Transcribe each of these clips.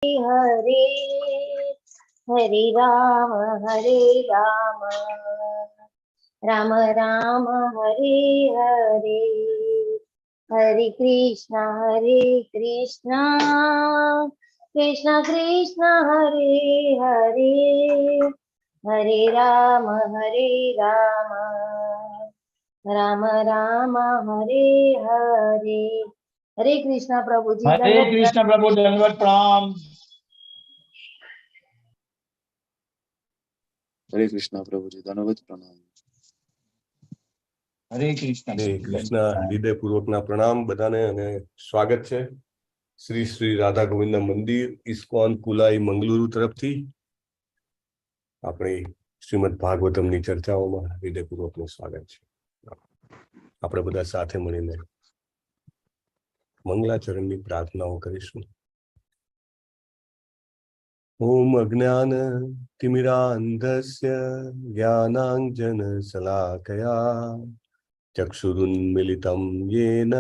हरे हरे राम राम राम हरे हरे, हरे कृष्णा कृष्ण कृष्ण हरे हरे, हरे राम राम राम हरे हरे। हरे कृष्णा प्रभु जी। हरे कृष्णा प्रभु, दंडवत प्रणाम। हरे कृष्णा प्रभु जी, दंडवत प्रणाम। हरे कृष्णा हृदयपूर्वकना प्रणाम बधाने અને સ્વાગત છે શ્રી શ્રી રાધા ગોવિંદ મંદિર ઇસ્કોન કુલાઈ મંગલુરુ તરફથી આપણી શ્રીમદ ભાગવતમની ચર્ચાઓમાં હૃદયપૂર્વકનું સ્વાગત છે। આપણે બધા સાથે મળીને મંગલાચરણની પ્રાર્થનાઓ કરીશું। ओम अज्ञान तिमिरान्धस्य ज्ञानाञ्जन शलाकया चक्षुरुन्मिलितं येन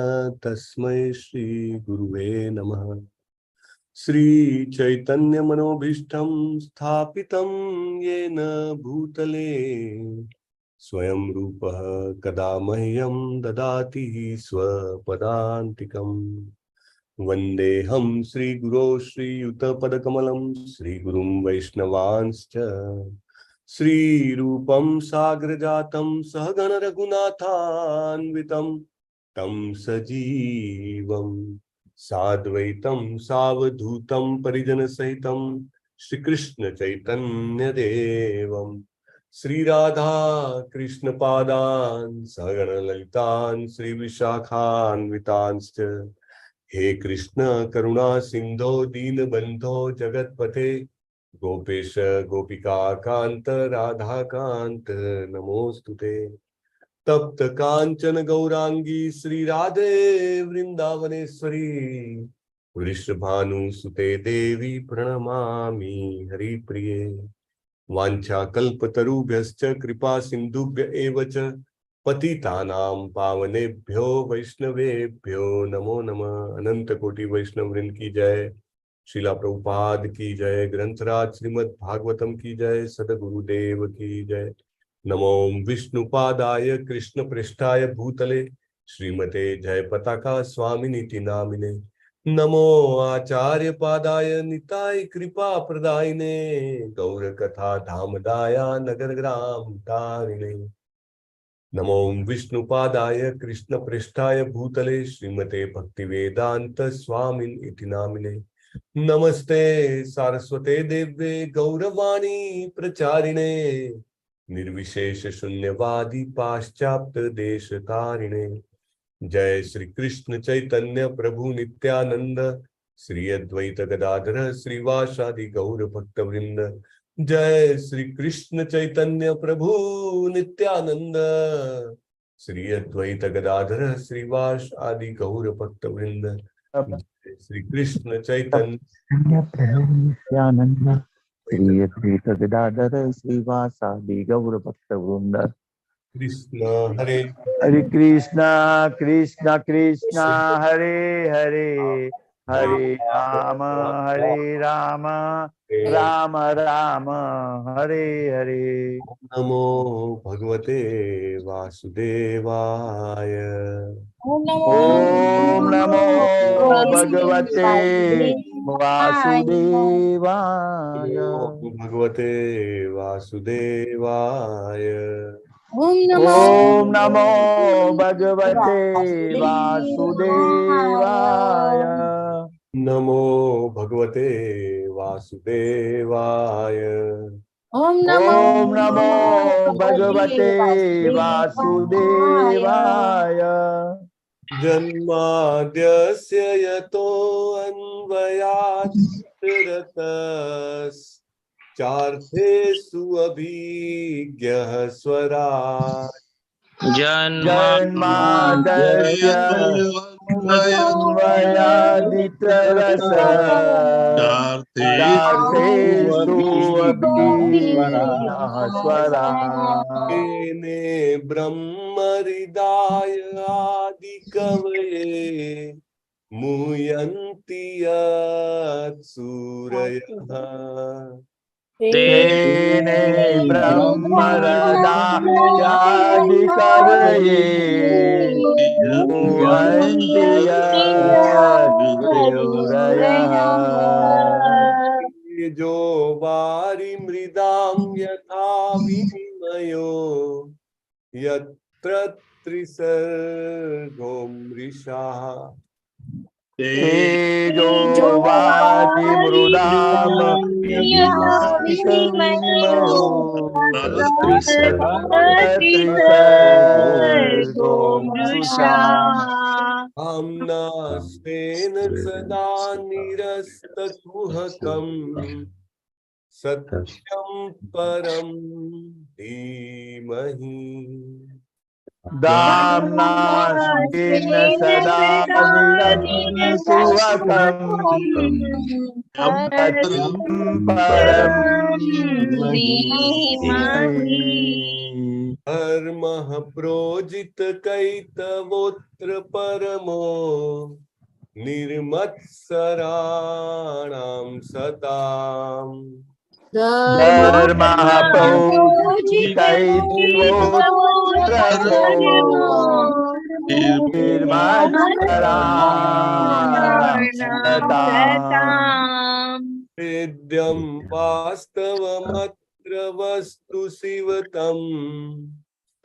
तस्मै श्री गुरुवे नमः। श्री चैतन्य मनोभीष्टं स्थापितं येन भूतले स्वयं रूपः कदा मह्यं ददाति स्वपदान्तिकम्। वन्देऽहं श्रीगुरो श्रीयुतपदकमलं श्रीगुरुं वैष्णवांश्च श्रीरूपं साग्रजातं सहगण रघुनाथान्वितं तं सजीवं साद्वैतं सावधूतं परिजनसहितं श्रीकृष्ण चैतन्यदेवं श्रीराधा कृष्णपादान् सहगण ललितान् श्रीविशाखान्वितांश्च। हे कृष्ण करुणा सिंधो दीनबंधो जगतपते गोपेश गोपिका कांत राधा कांत नमोस्तुते। तप्त कांचन गौरांगी श्री राधे वृंदावनेश्वरी वृषभानुसुते देवी प्रणमामि हरिप्रिये। वाञ्छाकल्पतरुभ्यश्च कृपा सिन्धुभ्य एव च पतितानां पावनेभ्यो वैष्णवेभ्यो नमो नमः। अनंत कोटि वैष्णव वृंद की जय। श्रीला प्रभुपाद की जय। ग्रंथराज श्रीमद् भागवतम की जय। सद्गुरुदेव की जय। नमो विष्णुपादाय कृष्ण पृष्ठाय भूतले श्रीमते जय पताका स्वामिनीति नामिने। नमो आचार्य पादाय निताय कृपा प्रदायिने गौर कथा धामदाया नगर ग्राम तारिणे। नमो विष्णुपादाय कृष्ण पृष्ठाय भूतले श्रीमते भक्ति वेदांत स्वामिन इति नामिने। नमस्ते सारस्वते देव्ये गौरवाणी प्रचारिणे निर्विशेष शून्यवादी पाश्चात्य देश तारिणे। जय श्री कृष्ण चैतन्य प्रभु नित्यानंद श्री अद्वैत गदाधर श्रीवासादि गौर भक्त वृंद। जय श्री कृष्ण चैतन्य प्रभु नित्यानंद श्री अद्वैत गदाधर श्रीवास आदि गौर भक्त वृंद। जय श्री कृष्ण चैतन्य प्रभु नित्यानंद श्री अद्वैत गदाधर श्रीवासादि गौर भक्त वृंद। कृष्ण हरे हरे कृष्णा कृष्णा कृष्णा हरे हरे, हरे राम राम राम हरे हरे। नमो भगवते वासुदेवाय। ओम नमो भगवते वासुदेवाय। भगवते वासुदेवाय। ओम नमो भगवते वासुदेवाय। नमो भगवते वासुदेवाय। ओम नमो भगवते वासुदेवाय। जन्माद्यस्य यतो अन्वयात् चार्थेषु अभिज्ञः स्वराट्। जन्माद्यस्य चार्थेषु अभिज्ञः स्वराट्। तेने ब्रह्म हृदय आदि कवये मुह्यन्ति यत् सूरयः तेने ब्रह्मरदायादिकरये मुह्यन्ति सूरयः जो वारि मृदां यथा विनिमयो यत्र त्रिसर्गो मृषा तेजो वारि मृदाम विनिमयो त्रिसर्गो मृषा आम्नास्तेन सदा निरस्तकुहकम् सत्यं परं धीमहि दाम्नास्तेन सदा निरस्तकुहकम् सत्यं परं धीमहि धर्मः प्रोजितकैतवोऽत्र परमो निर्मत्सराणां सताम् धर्मः प्रोजितैवोत्तमो निर्मत्सराणां वेद्यं वास्तवमत्र वस्तु शिवतम्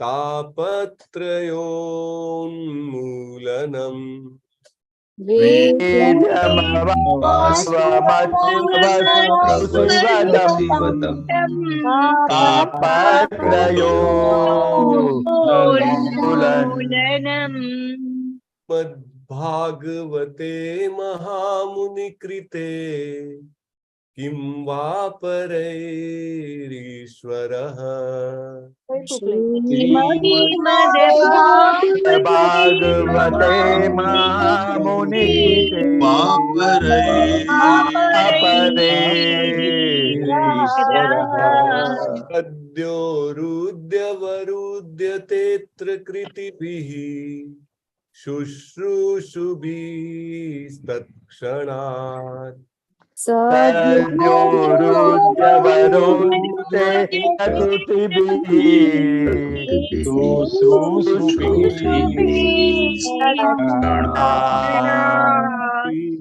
तापत्रयोन्मूलनम् मद्भागवते महामुनिकृते किं वा परैरीश्वरः भागवते महामुनिकृते सद्योरुद्यवरुद्यतेऽत्र कृतिभिः शुश्रूषुभिस्तत्क्षणात् सद्योरुद्यवरुद्ये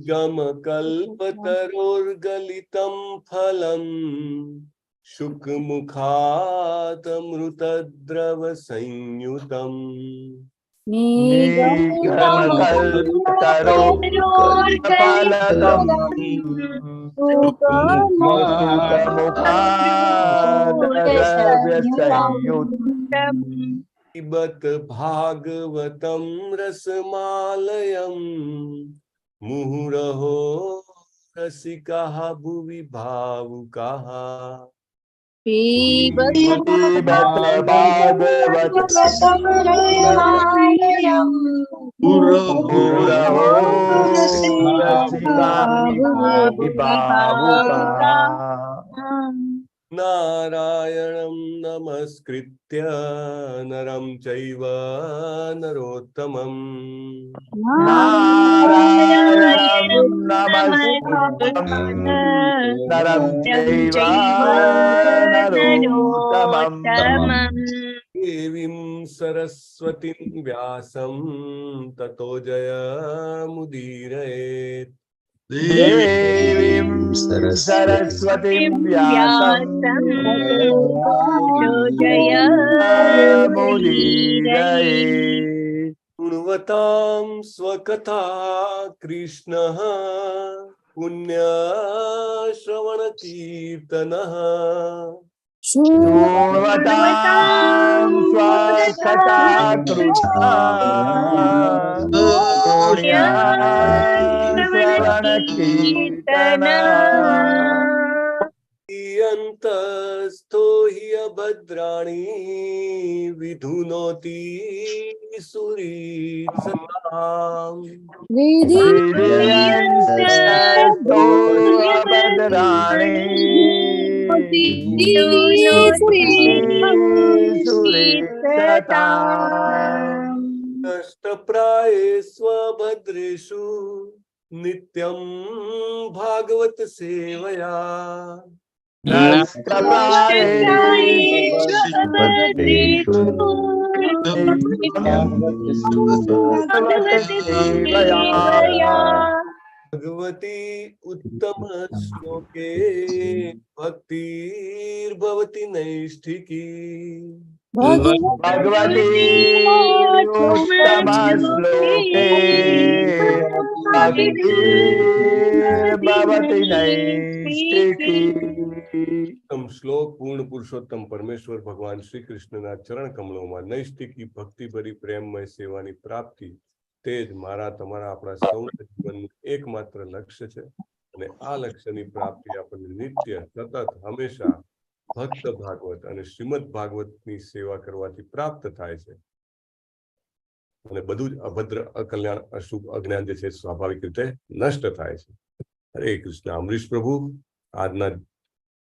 गमकल्पतरोर्गलितं फलम् शुकमुखातमृतद्रवसंयुतम् पिबत भागवतं रसमालयम् मुहुरहो रसिकः भुवि भावुकाः पिबत भागवतं मुहुरहो रसिकः भुवि भावुकाः नारायणं नमस्कृत्य नरं चैव नरोत्तमम् नारायणं नमस्कृत्य नरं चैव नरोत्तमम् देवीं सरस्वतीं व्यासं ततो जयमुदीरयेत् देवीं सरस्वतीं व्यासं जयमुदीरयेत् शृण्वतां स्वकथा कृष्णः पुण्यश्रवणकीर्तनः शृण्वतां स्वकथा श्रवणकीर्तनः यन्तस्थो हि अभद्राणि विधुनोति सुरीत्सताम् विधियन्तो अभद्राणि सुरेशताम् नष्ट नष्टप्रायेष्वभद्रेषु नित्यं भागवत सेवया नष्टप्रायेषु भद्रेषु नित्यं भागवत सेवया भगवती उत्तम श्लोके भक्तिर्भवति नैष्ठिकी भगवती उत्तम श्लोके भक्तिर्भवति नैष्ठिकी। उत्तम श्लोक पूर्ण पुरुषोत्तम परमेश्वर भगवान श्री कृष्णના ચરણ કમળોમાં નૈષ્ઠિકી ભક્તિ ભરી પ્રેમમય સેવાની પ્રાપ્તિ તે જ મારા તમારા આપણા સૌના જીવનનું એકમાત્ર લક્ષ્ય છે અને આ લક્ષ્યની પ્રાપ્તિ આપણને નિત્ય સતત હંમેશા ભક્ત ભાગવત અને શ્રીમદ ભાગવતની સેવા કરવાથી પ્રાપ્ત થાય છે અને બધું જ અભદ્ર અકલ્યાણ અશુભ અજ્ઞાન જે છે સ્વાભાવિક રીતે નષ્ટ થાય છે. હરે કૃષ્ણ. અમરીશ પ્રભુ આજના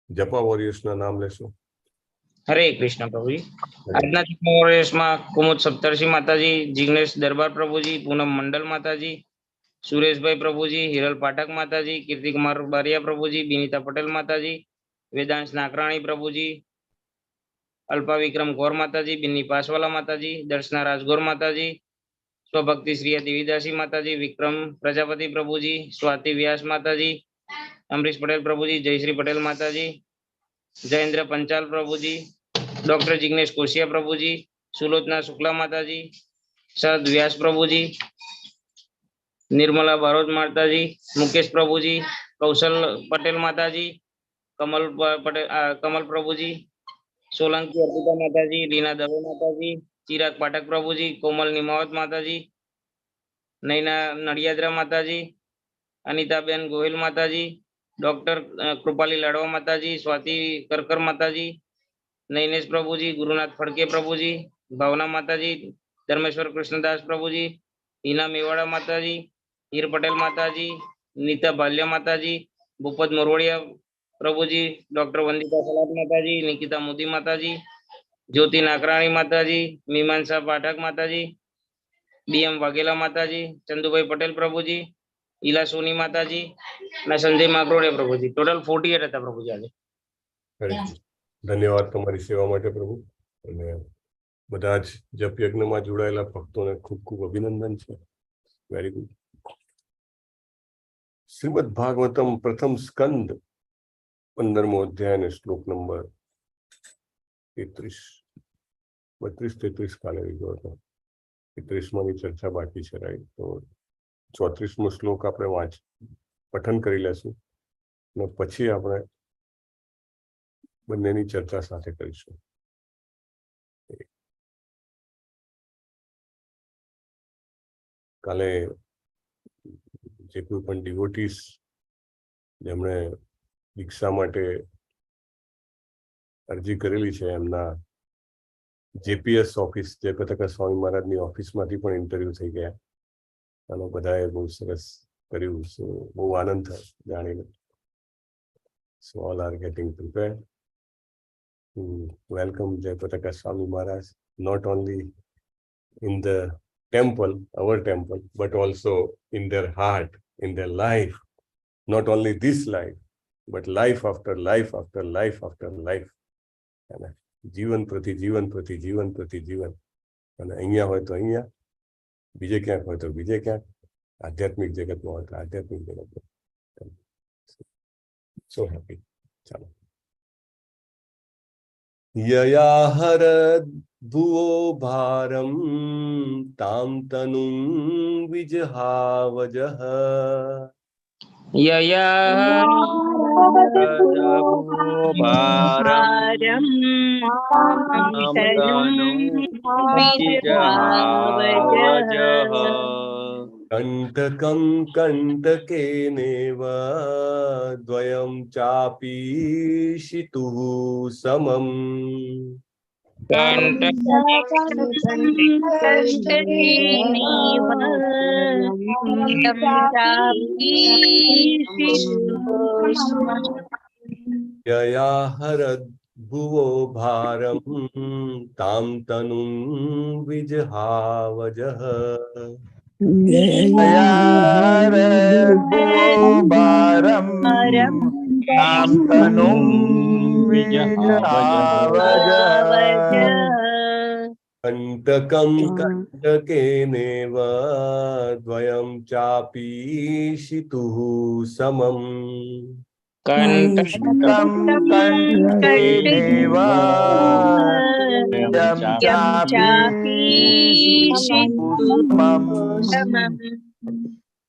જપા વોરિયર્સના નામ લેશો. હરે કૃષ્ણ પ્રભુજી. આજના જપા વોરિયર્સમાં કુમુદ સપ્તર્ષિ માતાજી, જિગ્નેશ દરબાર પ્રભુજી, પૂનમ મંડલ માતાજી, સુરેશભાઈ પ્રભુજી, હિરલ પાઠક માતાજી, કીર્તિકુમાર બારિયા પ્રભુજી, બિનિતા પટેલ માતાજી, વેદાંશ નાકરાણી પ્રભુજી, અલ્પા વિક્રમ ગોર માતાજી, બિન્ની પાસવાલા માતાજી, દર્શના રાજગોર માતાજી, સ્વભક્તિ શ્રીયા દેવીદાસી માતાજી, વિક્રમ પ્રજાપતિ પ્રભુજી, સ્વાતિ વ્યાસ માતાજી, અમરીશ પટેલ પ્રભુજી, જયશ્રી પટેલ માતાજી, જયેન્દ્ર પંચાલ પ્રભુજી, ડોક્ટર જિગ્નેશ કોશિયા પ્રભુજી, સુલોચના શુક્લા માતાજી, શરદ વ્યાસ પ્રભુજી, निर्मला बारोद माताजी, मुकेश प्रभुजी, कौशल पटेल माताजी, कमल पटेल कमल प्रभुजी, सोलंकी अर्पिता माताजी, रीना दवे माताजी, चिराग पाठक प्रभुजी, कोमल निमावत माताजी, नैना नड़ियादरा माताजी, अनिताबेन गोहिल माताजी, डॉक्टर कृपाली लाडवा माताजी, स्वाति करकर माताजी, नैनेश प्रभुजी, गुरुनाथ फड़के प्रभुजी, भावना माताजी, धर्मेश्वर कृष्णदास प्रभुजी, हीना मेवाड़ा माताजी, हीर पटेल माताजी, नीता भाल्या माताजी, भूपत मोरवड़िया प्रभुजी, डॉक्टर वंदिता सलाट माताजी, निकिता मोदी माताजी, ज्योति नाकराणी माताजी, मीमांसा पाठक माताजी, बीएम वाघेला माताजी, चंदुभाई पटेल प्रभुजी, ईला सोनी माताजी, संजय माकरोड़े प्रभुजी. टोटल 48 હતા પ્રભુજી આજે. ધન્યવાદ તમારી સેવા માટે પ્રભુ. અને બધા જ જપ યજ્ઞમાં જોડાયેલા ભક્તોને ખૂબ ખૂબ અભિનંદન છે. Very good. શ્રીમદ ભાગવતમ પ્રથમ સ્કંદ 15મો અધ્યાય અને શ્લોક નંબર 32 કાલે લીધો હતો. 33માની ચર્ચા બાકી છે, રાઈટ? તો 34મો શ્લોક આપણે પઠન કરી લેશું અને પછી આપણે બંનેની ચર્ચા સાથે કરીશું. કાલે જે કોઈ પણ ડિવોટીસ જેમણે દીક્ષા માટે અરજી કરેલી છે એમના જેપીએસ ઓફિસ જયપ્રકાશ સ્વામી મહારાજની ઓફિસમાંથી પણ ઇન્ટરવ્યુ થઈ ગયા અને બધાએ બહુ સરસ કર્યું. સો બહુ આનંદ થાય જાણીને. So all are getting prepared to welcome Jayprakash Swami Maharaj, not only in the temple, our temple, but also in their heart, in their life. Not only this life, but life after life after life after life. અને જીવન પ્રતિ જીવન પ્રતિ જીવન પ્રતિ જીવન. અને અહીંયા હોય તો અહીંયા, બીજે ક્યાંક હોય તો બીજે ક્યાંક, આધ્યાત્મિક જગતમાં હોય તો આધ્યાત્મિક જગતમાં. So happy. ચાલો. यया हरद् भुवो भारं तां तनुं विजहावजः. यया भारं विजहावजः. कंटकं कंटकेनेव द्वयं चापीशितुः समम्. यया हरद् भुवो भारं तां तनुं विजहावजः ययारद्भुवो भारं तां तनुं विजहावजः कण्टकं कण्टकेनेव द्वयं चापीशितुः समम् कण्टकं कण्टकेनेव द्वयं चापीशितुः समम्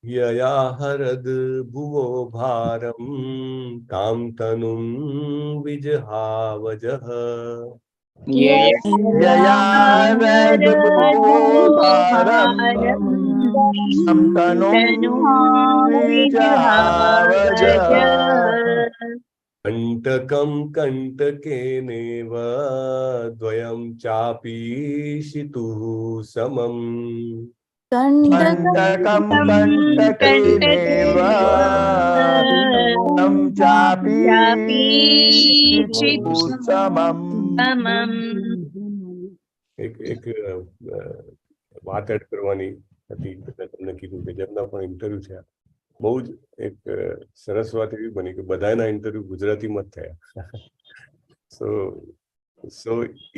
यया हरद्भुवो भारं तां तनुं विजहावजः ययारद्भुवो भारं तां तनुं विजहावजः कण्टकं कण्टकेनेव द्वयं चापीशितुः समम् कण्टकं कण्टकेनेव द्वयं चापीशितुः समम् એક વાત એડ કરવાની હતી. મેં તમને કીધું કે જેમના પણ ઇન્ટરવ્યુ થયા બહુ જ એક સરસ વાત એવી બની કે બધાના ઇન્ટરવ્યુ ગુજરાતીમાં જ થયા. સો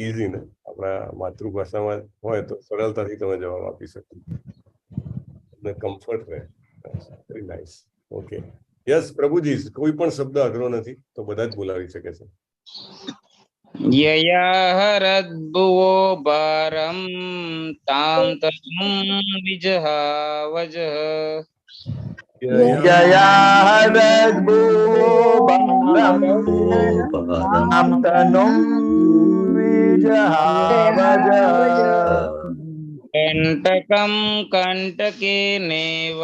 ઇઝી ને આપણા માતૃભાષામાં હોય તો સરળતાથી તમે જવાબ આપી શકો, તમને કમ્ફર્ટ રહે. Very nice. ઓકે, યસ પ્રભુજી, કોઈ પણ શબ્દ અઘરો નથી તો બધા જ બોલાવી શકે છે. यया हरद्भुवो भारं तां तनुं विजहावजः ययारद्भुवो भारं तां तनुं विजहावजः कण्टकं कण्टकेनेव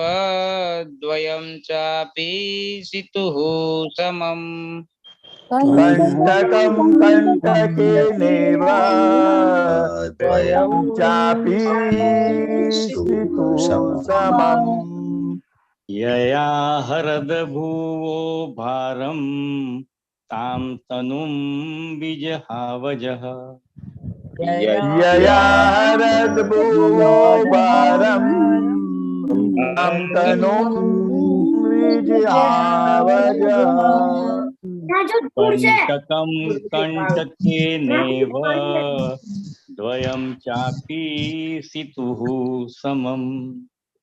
द्वयं चापीशितुः समम् कण्टकं कण्टकेनेव द्वयं चापीशितुः समम् यया हरद्भुवो भारं तां तनुं विजहावजः ययारद्भुवो भारं तां तनुं विजहावजः कण्टकं कण्टकेनेव द्वयं चापीशितुः समम्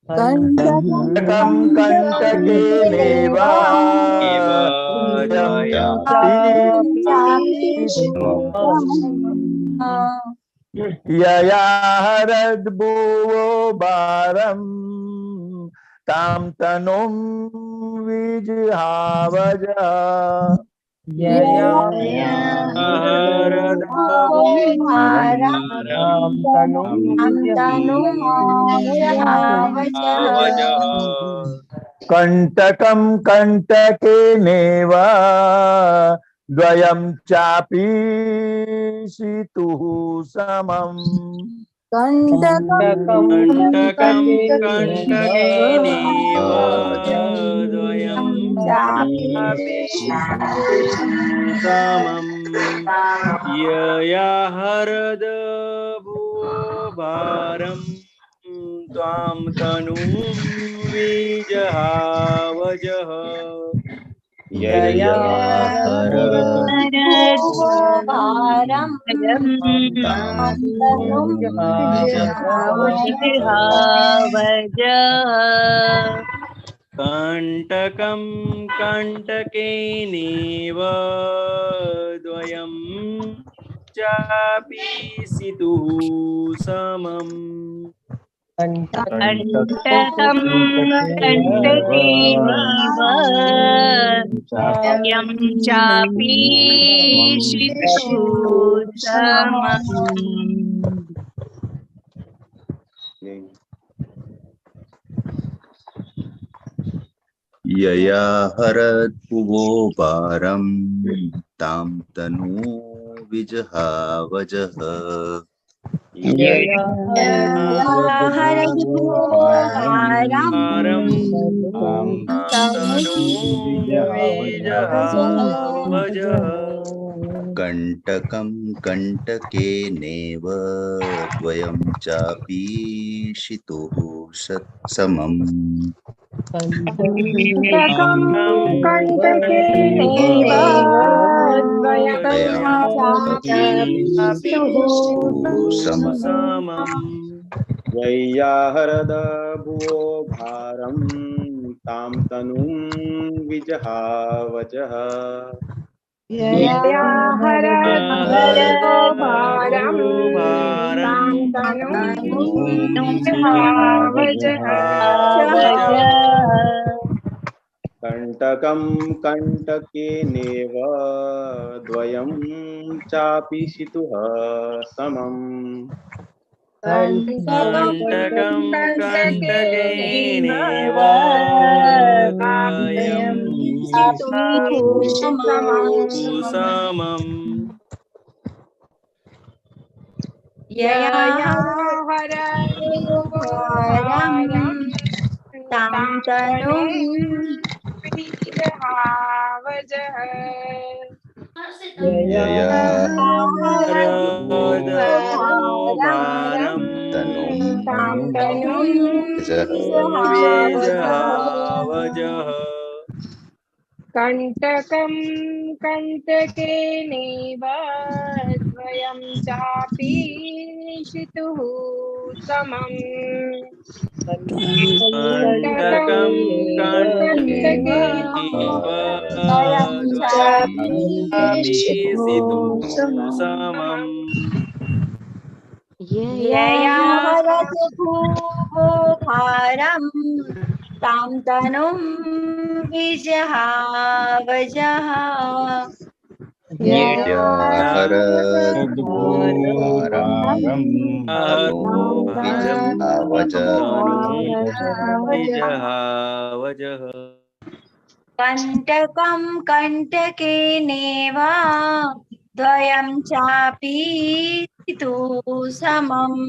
कण्टकं कण्टकेनेव द्वयं चापीशितुः ययारद्भुवो भारं तां तनुं विजहावजः कण्टकं कण्टकेनेव द्वयं चापीशितुः समम् कण्टकं कण्टकेनेव द्वयं चापीशितुः समम् यया हरद्भुवो भारं तां तनुं विजहावजः यया हरद्भुवो भारं कण्टकं कण्टकेनेव द्वयं चापीशितुः समम् कण्टकं कण्टकेनेव द्वयं चापीशितुः समम् यया हरद्भुवो भारं तां तनु विजहावजः यया हरद्भुवो भारं तां तनु विजहावजः कंटकं कंटकेनेव द्वयं चापि शितुः समम् कंटकं कंटकेनैव द्वयं चापि समम् समम् वैयाहरदभुवो भारं तां तनुं विजहावचः हरतो भारं तां तनुं विजहावजः कंटकं कंटकेनेव द्वयं चापि शितुः समम् कंटकं कंटकेनेव द्वयं समम् तां तनुं विजहावजः यया भारं तनुं तनुं विजहावजः कंटकं कंटकेनैव द्वयं चापि शितुः समम् कंटकं कंटकेनैव द्वयं चापि शितुः समम् यया हरतु भारं तां तनुं विजहावजः यया हरद्भो भारं तनुं विजहावजः कंटकं कंटकेनैव द्वयं चापि शितुः समम्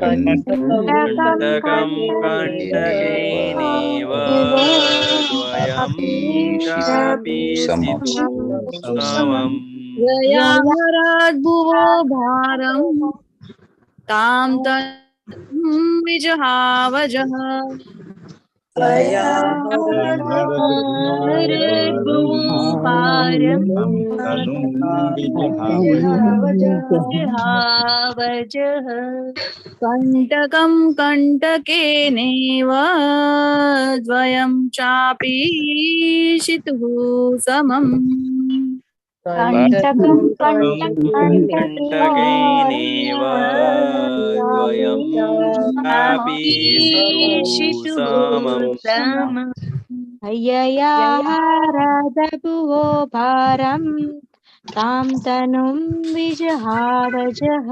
कंटकं कंटकेनैव द्वयं चापि शितुः समम् यया हरद्भुवो भारं तां तनुं विजहावजः कंटकं कंटकेनैव द्वयं चापि शितुः समम् कंटकं कंटकेनैव द्वयं चापि शितुः समम् यया हरदभुवो भारं तां तनुं विजहावजः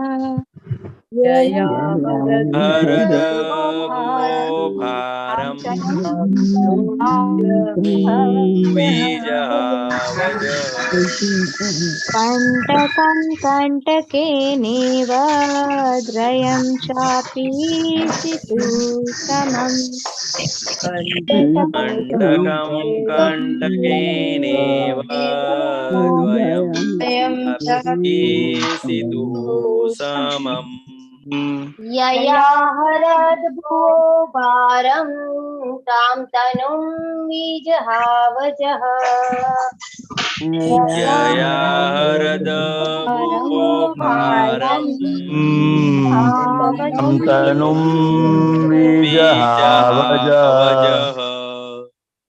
हरदभुवो भारं विजहावजः कंटकं कंटकेनैव द्वयं चापि शितुः समम् कंटकं कंटकेनैव द्वयं चापि शितुः समम् यया हरद्भुवो भारं तां तनुं विजहावजः यया हरदभुवो भारं तनुं विजहावजः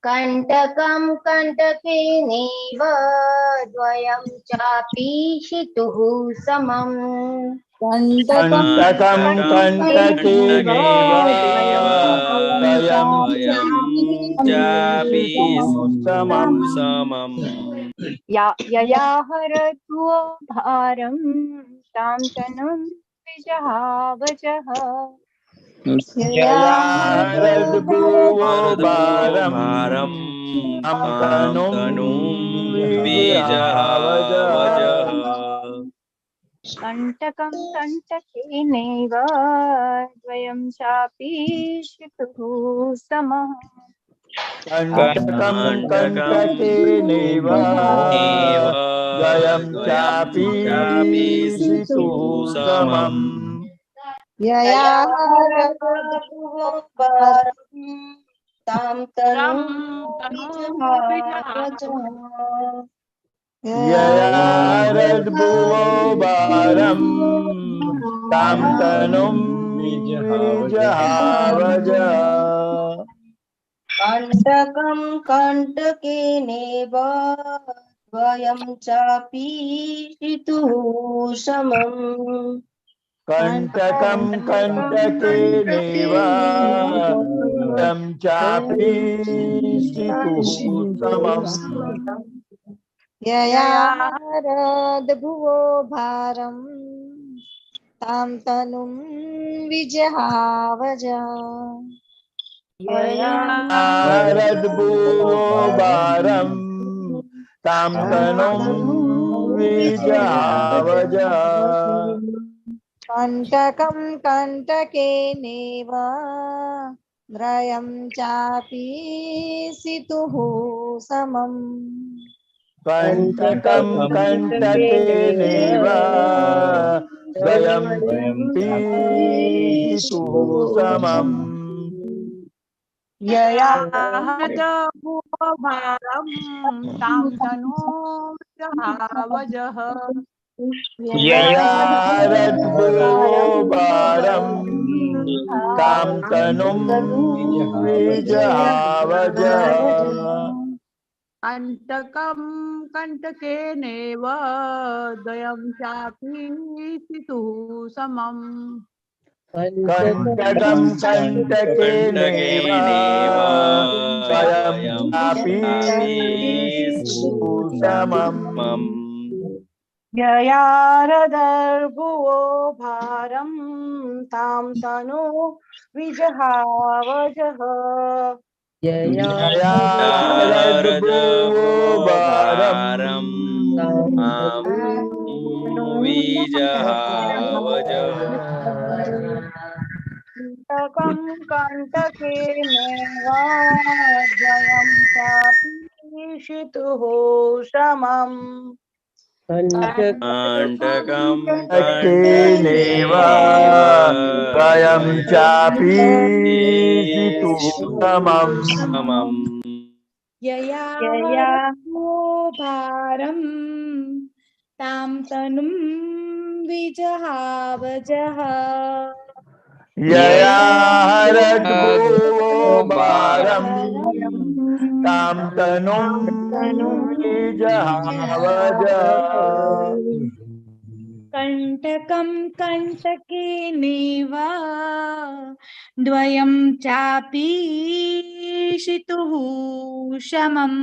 कंटकं कंटकेनैव द्वयं चापि शितुः समम् कंटकं कंटकेनैव द्वयं चापि समम् समम् यया हरद्भुवो भारं तां तनुं विजहावजः यया हरद्भुवो भारं भारं तनुं विजहावजः कंटकं कंटकेनैव द्वयं चापि शितुः समः कंटकं कंटकेनैव द्वयं चापीशितुः समम् यया तां तनुं ययारद्भुवो भारं तां तनुं विजहावज कण्टकं कण्टकेनेव द्वयं चापीशितुः समम् कण्टकं कण्टकेनैव तं चापीशितुः समम् ययारद्भुवो भारं तां तनुं विजहावज ययारद्भुवो भारं तां तनुं विजहावज कण्टकं कण्टकेनेव द्वयं चापीशितुः समम् कण्टकं कण्टकेनैव द्वयं पीशितुः समम् ययारद्भुवो भारं तां तनुं विजहावजः ययारद्भुवो भारं तां तनुं विजहावज कण्टकं कण्टकेनेव द्वयं चापीशितुः समम् कण्टकं कण्टकेनैव द्वयं चापीशितुः समम् ययारद्भुवो भारं तां तनुं विजहावजः ययारद्भुवो भारं विजहावजः कण्टकं कण्टकेनेव द्वयं चापीशितुः समम् कण्टकं कण्टकेनैव द्वयं चापीशितुः समम् ययारद्भुवो भारं तां तनुं विजहावजः ययारद्भुवो भारं तां तनुं विजहावज कण्टकं कण्टकेनेव द्वयं चापीशितुः समम्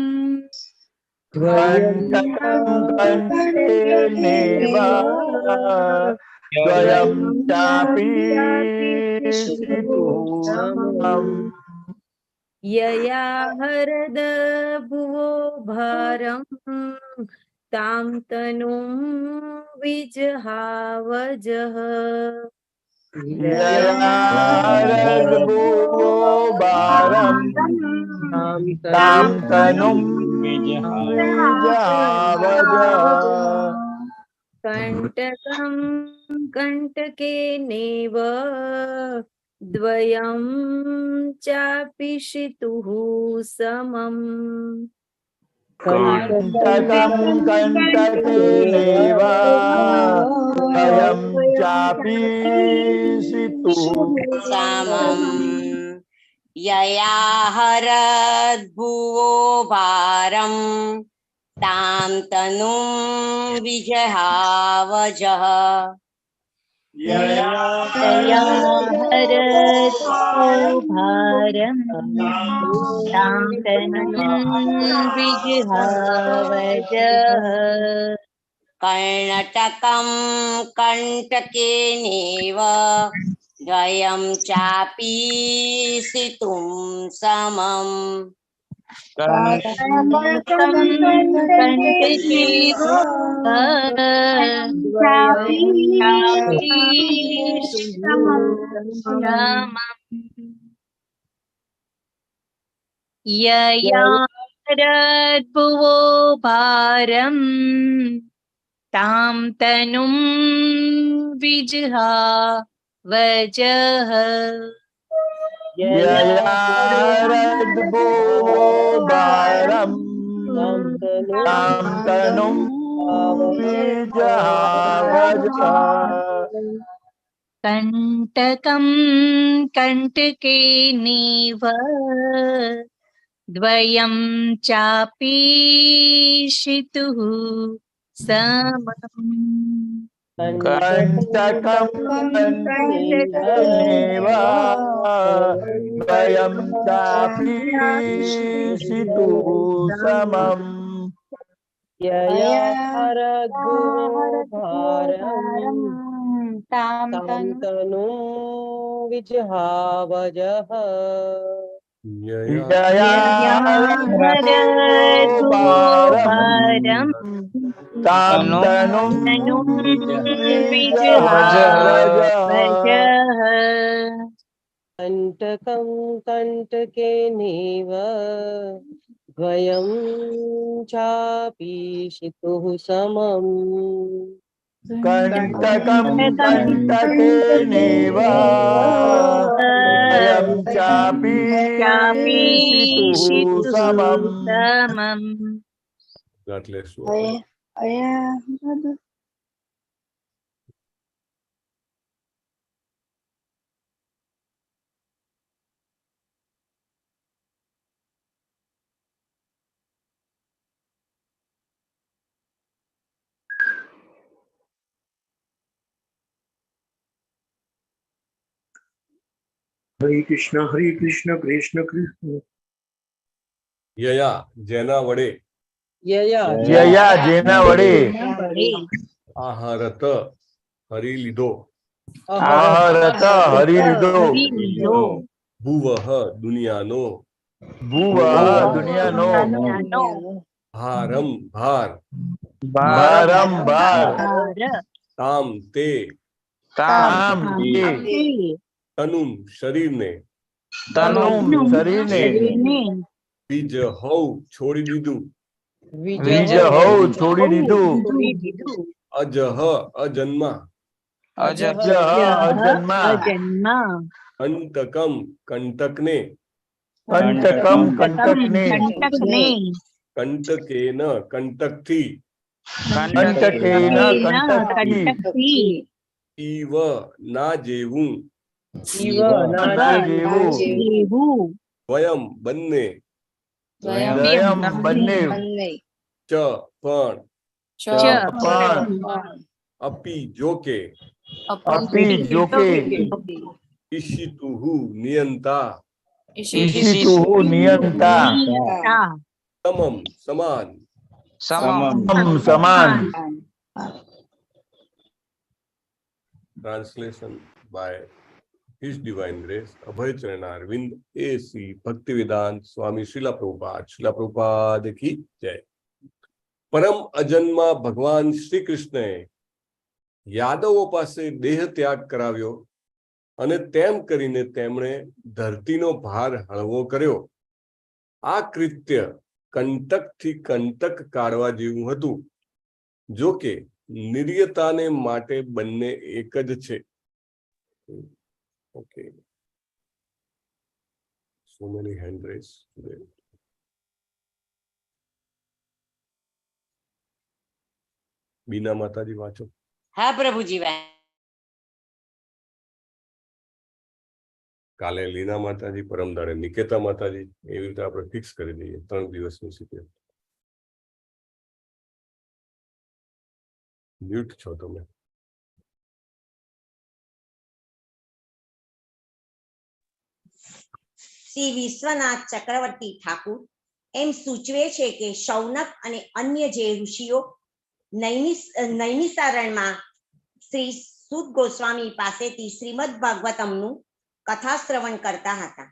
कण्टकं कण्टकेनैव द्वयं चापीशितुः समम् ययाहरद्भुवो भारं तां तनुं विजहावजः ययारद्भुवो भारं तां तनुं विजहावज कण्टकं कण्टकेनेव द्वयं चापीशितुः समम् कण्टकं कण्टकेनैव द्वयं चापीशितुः समम् ययाहरद्भुवो भारं तां तनुं विजहावजः ययाहरद्भुवो भारं तां तनुं विजहावजः कर्णटकं कण्टकेनेव द्वयं चापीशितुं समम् कण्टकेनेव चापीशितुः समम् यया रद्भुवो भारं तां तनुं विजहावजः ययारद्भुवो भारं तां तनुं विजहावजः कण्टकं कण्टकेनेव द्वयं चापि शितुः समम् कण्टकं कण्टकेनेव द्वयं चापि शितुः समम् ययारद्भुवो भारं तां तनुं विजहावजः ययारद्भुवो भारं तां तनुं विजहावजः कण्टकं कण्टकेनेव द्वयं चापि शितुः समम् कण्टकं कण्टकेनेव द्वयं चापि शितुः समम् God bless you all. હરે કૃષ્ણ કૃષ્ણ કૃષ્ણ યયા જેના વડે જયા જેના વડે આહારત હરી લીધો આહારત હરી લીધો ભુવઃ દુનિયાનો ભુવઃ દુનિયાનો ભારમ ભાર ભારમ ભાર તામ તે તામ તે તનુમ શરીરને તનુમ શરીરને બીજ હૌ છોડી દીધું બીજ હૌ છોડી દીધું અજહ અજન્મા અજન્મા કંટકમ કંટકને કંટકમ કંટકને કંટકેન કંટકથી કંટકેન કંટકથી ઈવ ના જેવું ના જેવું સ્વયં બંને દ્વયમ બંને ચ પણ અપી જોકે અપી જોકે ઈશિતુહુ નિયંતા ઈશિતુહુ નિયંતા સમમ સમાન સમાન Translation by His Divine Grace, Abhay Charanarvind, A.C. Bhaktivedanta Swami Srila Prabhupada ki jai. પરમ અજન્મા ભગવાન શ્રી કૃષ્ણએ યાદવો પાસે દેહ ત્યાગ કરાવ્યો અને તેમ કરીને તેમણે ધરતીનો ભાર હળવો કર્યો. આ કૃત્ય કંટકથી કંટક કાઢવા જેવું હતું. જો કે નિર્યતાને માટે બંને એક જ છે. Okay, so many hand raised today. બીના માતાજી વાંચો. હા પ્રભુજી. કાલે લીના માતાજી, પરમ દાડે નિકેતા માતાજી, એવી રીતે આપણે ફિક્સ કરી દઈએ 3 દિવસની શિબિર. મ્યુટ છો તમે. શ્રી વિશ્વનાથ ચક્રવર્તી ઠાકુર એમ સૂચવે છે કે શૌનક અને અન્ય જે ઋષિઓ નૈમિષારણ્યમાં શ્રી સુત ગોસ્વામી પાસેથી શ્રીમદ ભાગવતમનું કથા શ્રવણ કરતા હતા.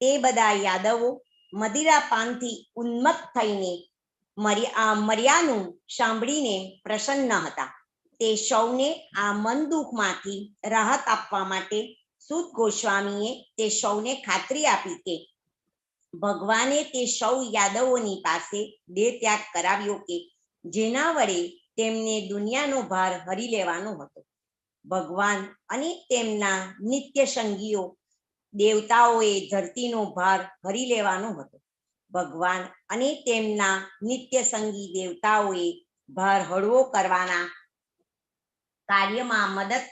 તે બધા યાદવો મદિરાપાનથી ઉન્મત્ત થઈને મર્યાનું સાંભળીને પ્રસન્ન હતા. તે સૌને આ મન દુઃખમાંથી રાહત આપવા માટે સુત ગોસ્વામીએ તે સૌને ખાતરી આપી કે ભગવાને તે સૌ યાદવોની પાસે દેહ ત્યાગ કરાવ્યો કે જેના વડે તેમને દુનિયાનો ભાર હરી લેવાનો હતો. ભગવાન અને તેમના નિત્ય સંગીઓ દેવતાઓએ ધરતીનો ભાર હરી લેવાનો હતો. ભગવાન અને તેમના નિત્ય સંગી દેવતાઓએ ભાર હળવો કરવાના કાર્યમાં મદદ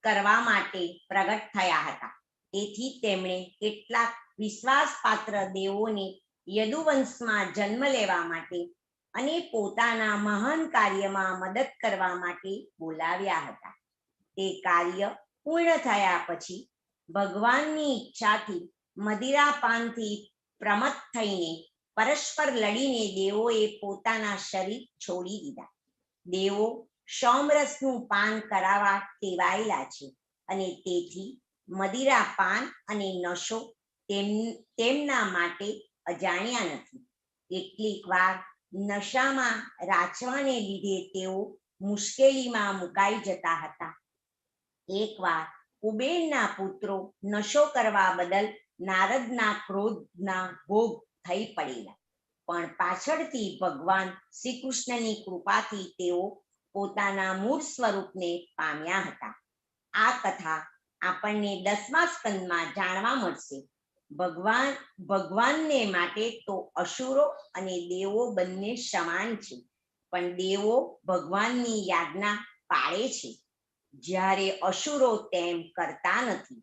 કરવા માટે પ્રગટ થયા હતા. તેથી તેમણે કેટલાક વિશ્વાસપાત્ર દેવોને યદુવંશમાં જન્મ લેવા માટે અને પોતાના મહાન કાર્યમાં મદદ કરવા માટે બોલાવ્યા હતા. તે કાર્ય પૂર્ણ થયા પછી ભગવાનની ઈચ્છાથી મદિરાપાનથી પ્રમત્ત થઈને પરસ્પર લડીને દેવોએ પોતાના શરીર છોડી દીધા. દેવો સોમરસનું પાન કરાવવા ટેવાયેલા છે અને તેથી મદિરાપાન અને નશો તેમના માટે અજાણ્યા નથી. કેટલીક વાર નશામાં રાચવાને લીધે તેઓ મુશ્કેલીમાં મુકાઈ જતા હતા. એકવાર કુબેરના પુત્રો નશો કરવા બદલ નારદના ક્રોધના ભોગ થઈ પડેલા, પણ પાછળથી ભગવાન શ્રી કૃષ્ણની કૃપાથી તેઓ પોતાના મૂળ સ્વરૂપને પામ્યા હતા. આ કથા આપણને 10મા સ્કંદમાં જાણવા મળશે. ભગવાનને માટે તો અસુરો અને દેવો બંને સમાન છે, પણ દેવો ભગવાનની યાજ્ઞા પાળે છે, જ્યારે અસુરો તેમ કરતા નથી.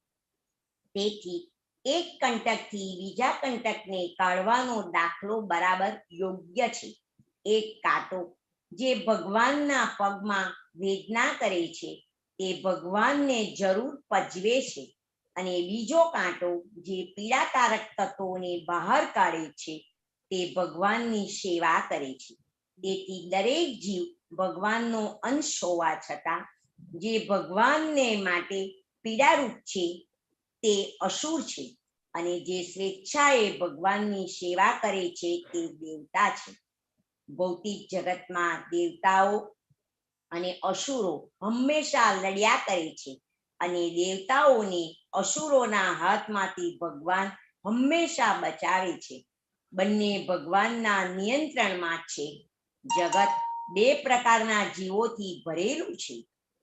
તેથી એક કંટકથી બીજા કંટકને કાઢવાનો દાખલો બરાબર યોગ્ય છે. એક કાંટો જે ભગવાનના પગમાં વેદના કરે છે તે ભગવાનને જરૂર પજવે છે, અને બીજો કાંટો જે પીડાકારક તત્વોને બહાર કાઢે છે તે ભગવાનની સેવા કરે છે. તેથી દરેક જીવ ભગવાનનો અંશ હોવા છતાં જે ભગવાનને માટે પીડારૂપ છે તે અસુર છે, અને જે સ્વેચ્છાએ ભગવાનની સેવા કરે છે તે દેવતા છે. ભૌતિક જગતમાં દેવતાઓ અને અસુરો હંમેશા લડ્યા કરે છે, અને દેવતાઓને અસુરોના હાથમાંથી ભગવાન હંમેશા બચાવે છે. બંને ભગવાનના નિયંત્રણમાં છે. જગત 2 પ્રકારના જીવોથી ભરેલું છે,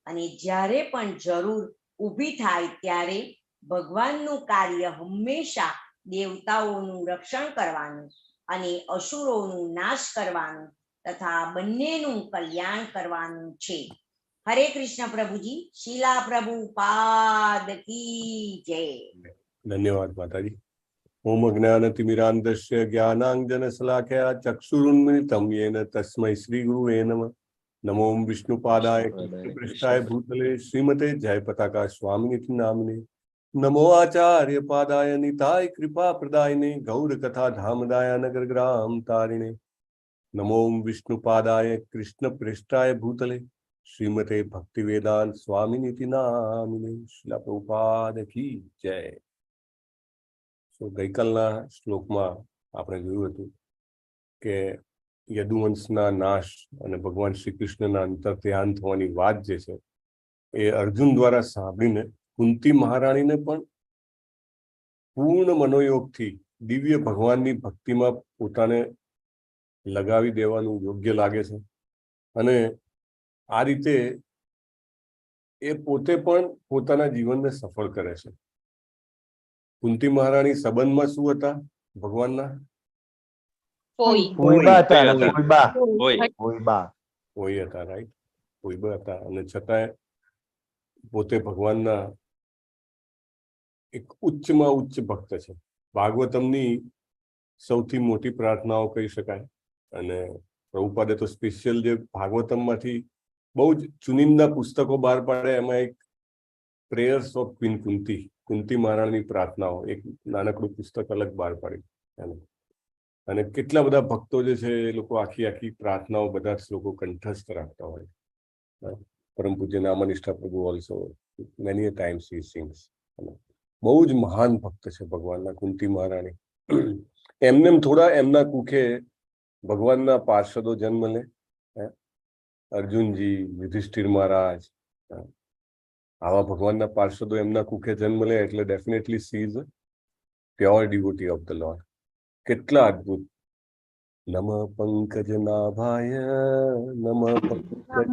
અને જ્યારે પણ જરૂર ઊભી થાય ત્યારે ભગવાનનું કાર્ય હંમેશા દેવતાઓનું રક્ષણ કરવાનું અને અસુરોનું નાશ કરવાનું તથા બંનેનું કલ્યાણ કરવાનું છે. હરે કૃષ્ણ પ્રભુજી. શીલા પ્રભુપાદ કી જય. ધન્યવાદ માતાજી. ઓમ જ્ઞાનતિમિરાંધસ્ય જ્ઞાનાંજન શલાકયા ચક્ષુરુન્મિલિતમ યેન તસ્મૈ શ્રી ગુરુવે નમઃ. નમો વિષ્ણુપાદાય કૃષ્ણપૃષ્ઠાય ભૂતલે શ્રીમતે જયપતાકા સ્વામિનિતિ નામિને. નમો આચાર્ય પાદાય નિતાય કૃપા પ્રદાયને ગૌર કથા ધામદાય નગર ગ્રામ તારિણે. નમો વિષ્ણુપાદાય કૃષ્ણપૃષ્ઠાય ભૂતલે શ્રીમતે ભક્તિવેદાંત સ્વામિનિતિ નામિને. શ્રીલા પ્રભુપાદ કી જય. ગઈકાલના શ્લોકમાં આપણે જોયું હતું કે યદુવંશના નાશ અને ભગવાન શ્રી કૃષ્ણના અંતર ધ્યાન થવાની વાત જે છે એ અર્જુન દ્વારા સાંભળીને કુંતી મહારાણીને પણ પૂર્ણ મનોયોગથી દિવ્ય ભગવાનની ભક્તિમાં પોતાને લગાવી દેવાનું યોગ્ય લાગે છે, અને આ રીતે એ પોતે પણ પોતાના જીવનને સફળ કરે છે. કુંતી મહારાણી સંબંધમાં શું હતા ભગવાનના? ફોઈબા હતા, ફોઈ હતા, રાઈટ, ફોઈબા હતા, અને છતાંય પોતે ભગવાનના એક ઉચ્ચમાં ઉચ્ચ ભક્ત છે. ભાગવતમની સૌથી મોટી પ્રાર્થનાઓ કહી શકાય, અને પ્રભુપાદે તો સ્પેશિયલ જે ભાગવતમમાંથી બહુ જ ચુનિંદા પુસ્તકો બહાર પાડે, એમાં એક પ્રેયર્સ ઓફ ક્વીન કુંતી મહારાણીની પ્રાર્થનાઓ એક નાનકડું પુસ્તક અલગ બહાર પાડ્યું. અને કેટલા બધા ભક્તો જે છે એ લોકો આખી પ્રાર્થનાઓ બધા જ લોકો કંઠસ્થ રાખતા હોય. પરમ પૂજ્ય નામનિષ્ઠા પ્રભુ ઓલ્સો મેની ટાઈમ્સ હી સિંગ્સ. બહુ જ મહાન ભક્ત છે ભગવાનના કુંતી મહારાણી. એમને થોડા એમના કુખે ભગવાનના પાર્ષદો જન્મ લે, અર્જુનજી, યુધિષ્ઠિર મહારાજ, આવા ભગવાનના પાર્ષદો એમના કુખે જન્મ લે એટલે definitely C is a pure devotee of the lord. કેટલા અદ્ભુત. નમ પંકજ નાભાય નમ પંકજ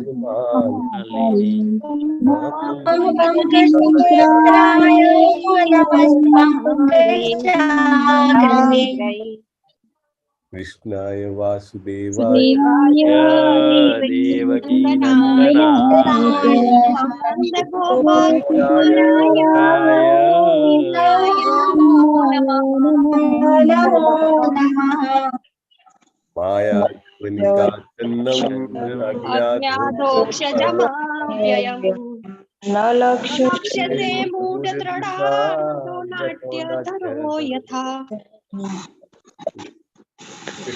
કૃષ્ણાય વાસુદેવાય દેવકી માયા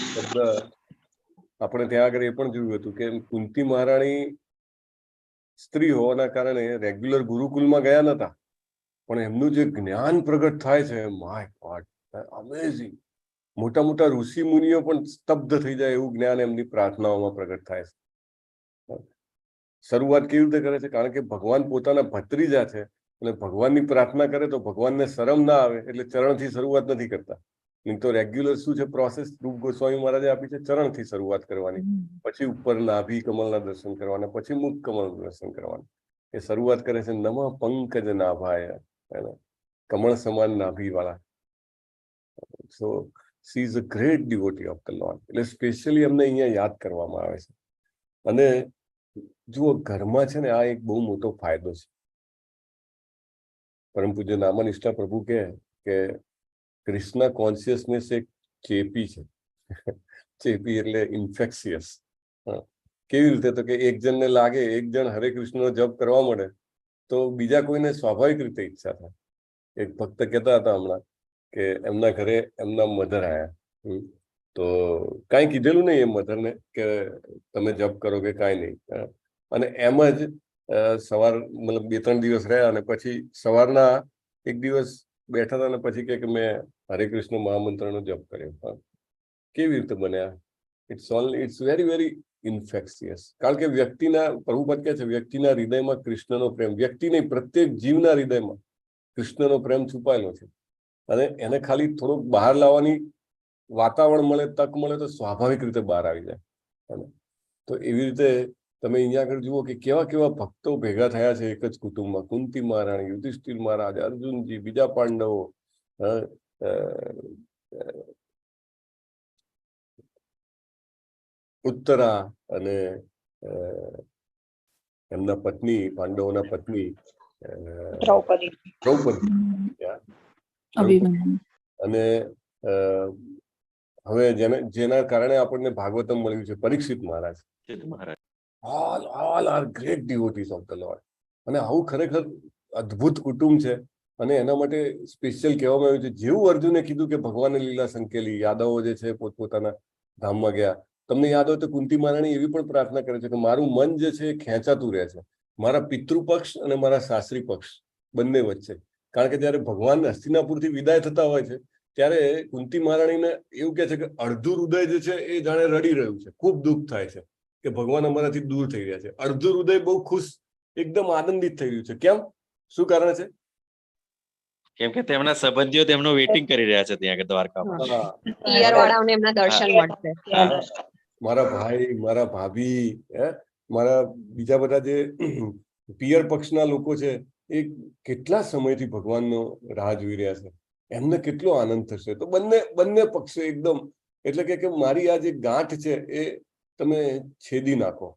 શબ્દ આપણે ત્યાં આગળ એ પણ જોયું હતું કે કુંતી મહારાણી સ્ત્રી હોવાના કારણે રેગ્યુલર ગુરુકુલમાં ગયા નતા, પણ એમનું જે જ્ઞાન પ્રગટ થાય છે, માય ગોડ, અમેઝિંગ. મોટા મોટા ઋષિ મુનિઓ પણ સ્તબ્ધ થઈ જાય એવું જ્ઞાન એમની પ્રાર્થનાઓમાં પ્રગટ થાય છે. શરૂઆત કેવી રીતે કરે છે? કારણ કે ભગવાન પોતાના ભત્રીજા છે અને ભગવાનની પ્રાર્થના કરે તો ભગવાનને શરમ ના આવે એટલે ચરણથી શરૂઆત નથી કરતા. નહીં તો રેગ્યુલર શું છે પ્રોસેસ? રૂપ ગોસ્વામી મહારાજે આપી છે ચરણથી શરૂઆત કરવાની, પછી ઉપર નાભી કમળના દર્શન કરવાના, પછી મુખ કમળનું દર્શન કરવાનું. એ શરૂઆત કરે છે નમઃ પંકજ નાભાય, કમળ સમાન નાભી વાળા. So she is a great devotee of the lord. એટલે સ્પેશિયલી અમને અહીંયા યાદ કરવામાં આવે છે. અને જુઓ, ઘરમાં છે ને આ એક બહુ મોટો ફાયદો છે. પરમ પૂજ્ય નામનિષ્ઠા પ્રભુ કહે કે કૃષ્ણ કોન્શિયસનેસ એક ચેપી છે. ચેપી એટલે ઇન્ફેક્શિયસ. કેવી રીતે? તો કે એક જણને લાગે, એક જણ હરે કૃષ્ણનો જપ કરવા મળે તો બીજા કોઈને સ્વાભાવિક રીતે ઈચ્છા થાય. એક ભક્ત કહેતા હતા હમણાં કે એમના ઘરે એમના મધર આવ્યા, તો કાંઈ કીધેલું નહીં એ મધરને કે તમે જપ કરો કે કાંઈ નહીં. અને એમ જ સવાર મતલબ 2-3 દિવસ રહ્યા અને પછી સવારના એક દિવસ બેઠા હતા અને પછી કે મેં હરે કૃષ્ણ મહામંત્રનો જપ કર્યો. કેવી રીતે બન્યા? It's very very infectious. કારણ કે વ્યક્તિના, પ્રભુપાદ કહે છે, વ્યક્તિના હૃદયમાં કૃષ્ણનો પ્રેમ, વ્યક્તિ નહીં પ્રત્યેક જીવના હૃદયમાં કૃષ્ણનો પ્રેમ છુપાયેલો છે. અને એને ખાલી થોડુંક બહાર લાવવાની વાતાવરણ મળે, તક મળે તો સ્વાભાવિક રીતે બહાર આવી જાય. તો એવી રીતે તમે અહીંયા આગળ જુઓ કે કેવા કેવા ભક્તો ભેગા થયા છે એક જ કુટુંબમાં. કુંતી મહારાણી, યુધિષ્ઠિર મહારાજ, અર્જુનજી, બીજા પાંડવો, ઉત્તરા અને એમના પત્ની, પાંડવોના પત્ની દ્રૌપદી. અને હવે જેના કારણે આપણને ભાગવતમ મળ્યું છે, પરીક્ષિત મહારાજ. all are great devotees of the Lord. અને આવું ખરેખર અદ્ભુત કુટુંબ છે. અને એના માટે સ્પેશિયલ કહેવામાં આવ્યું છે, જેવું અર્જુને કીધું કે ભગવાને લીલા સંકેલી, યાદવો જે છે પોતપોતાના ધામમાં ગયા. તમને યાદ હોય તો કુંતી મહારાણી એવી પણ પ્રાર્થના કરે છે કે મારું મન જે છે એ ખેંચાતું રહે છે મારા પિતૃપક્ષ અને મારા સાસરી પક્ષ બંને વચ્ચે. કારણ કે જયારે ભગવાન હસ્તિનાપુરથી વિદાય થતા હોય છે ત્યારે કુંતી મહારાણીને એવું કહે છે કે અડધું હૃદય જે છે એ જાણે રડી રહ્યું છે, ખૂબ દુઃખ થાય છે કે ભગવાન અમારાથી દૂર થઈ રહ્યા છે. અડધું હૃદય બહુ ખુશ, એકદમ આનંદિત થઈ રહ્યું છે. કેમ? શું કારણ છે? કેમ કે તેમના સંબંધીઓ તેમનું વેટિંગ કરી રહ્યા છે ત્યાં દ્વારકામાં. મારા ભાઈ, મારા ભાભી, મારા બીજા બધા જે પિયર પક્ષના લોકો છે એ કેટલા સમયથી ભગવાનનો રાહ જોઈ રહ્યા છે, એમને કેટલો આનંદ થશે. તો બંને પક્ષે એકદમ, એટલે કે મારી આ જે ગાંઠ છે એ તમે છેદી નાખો.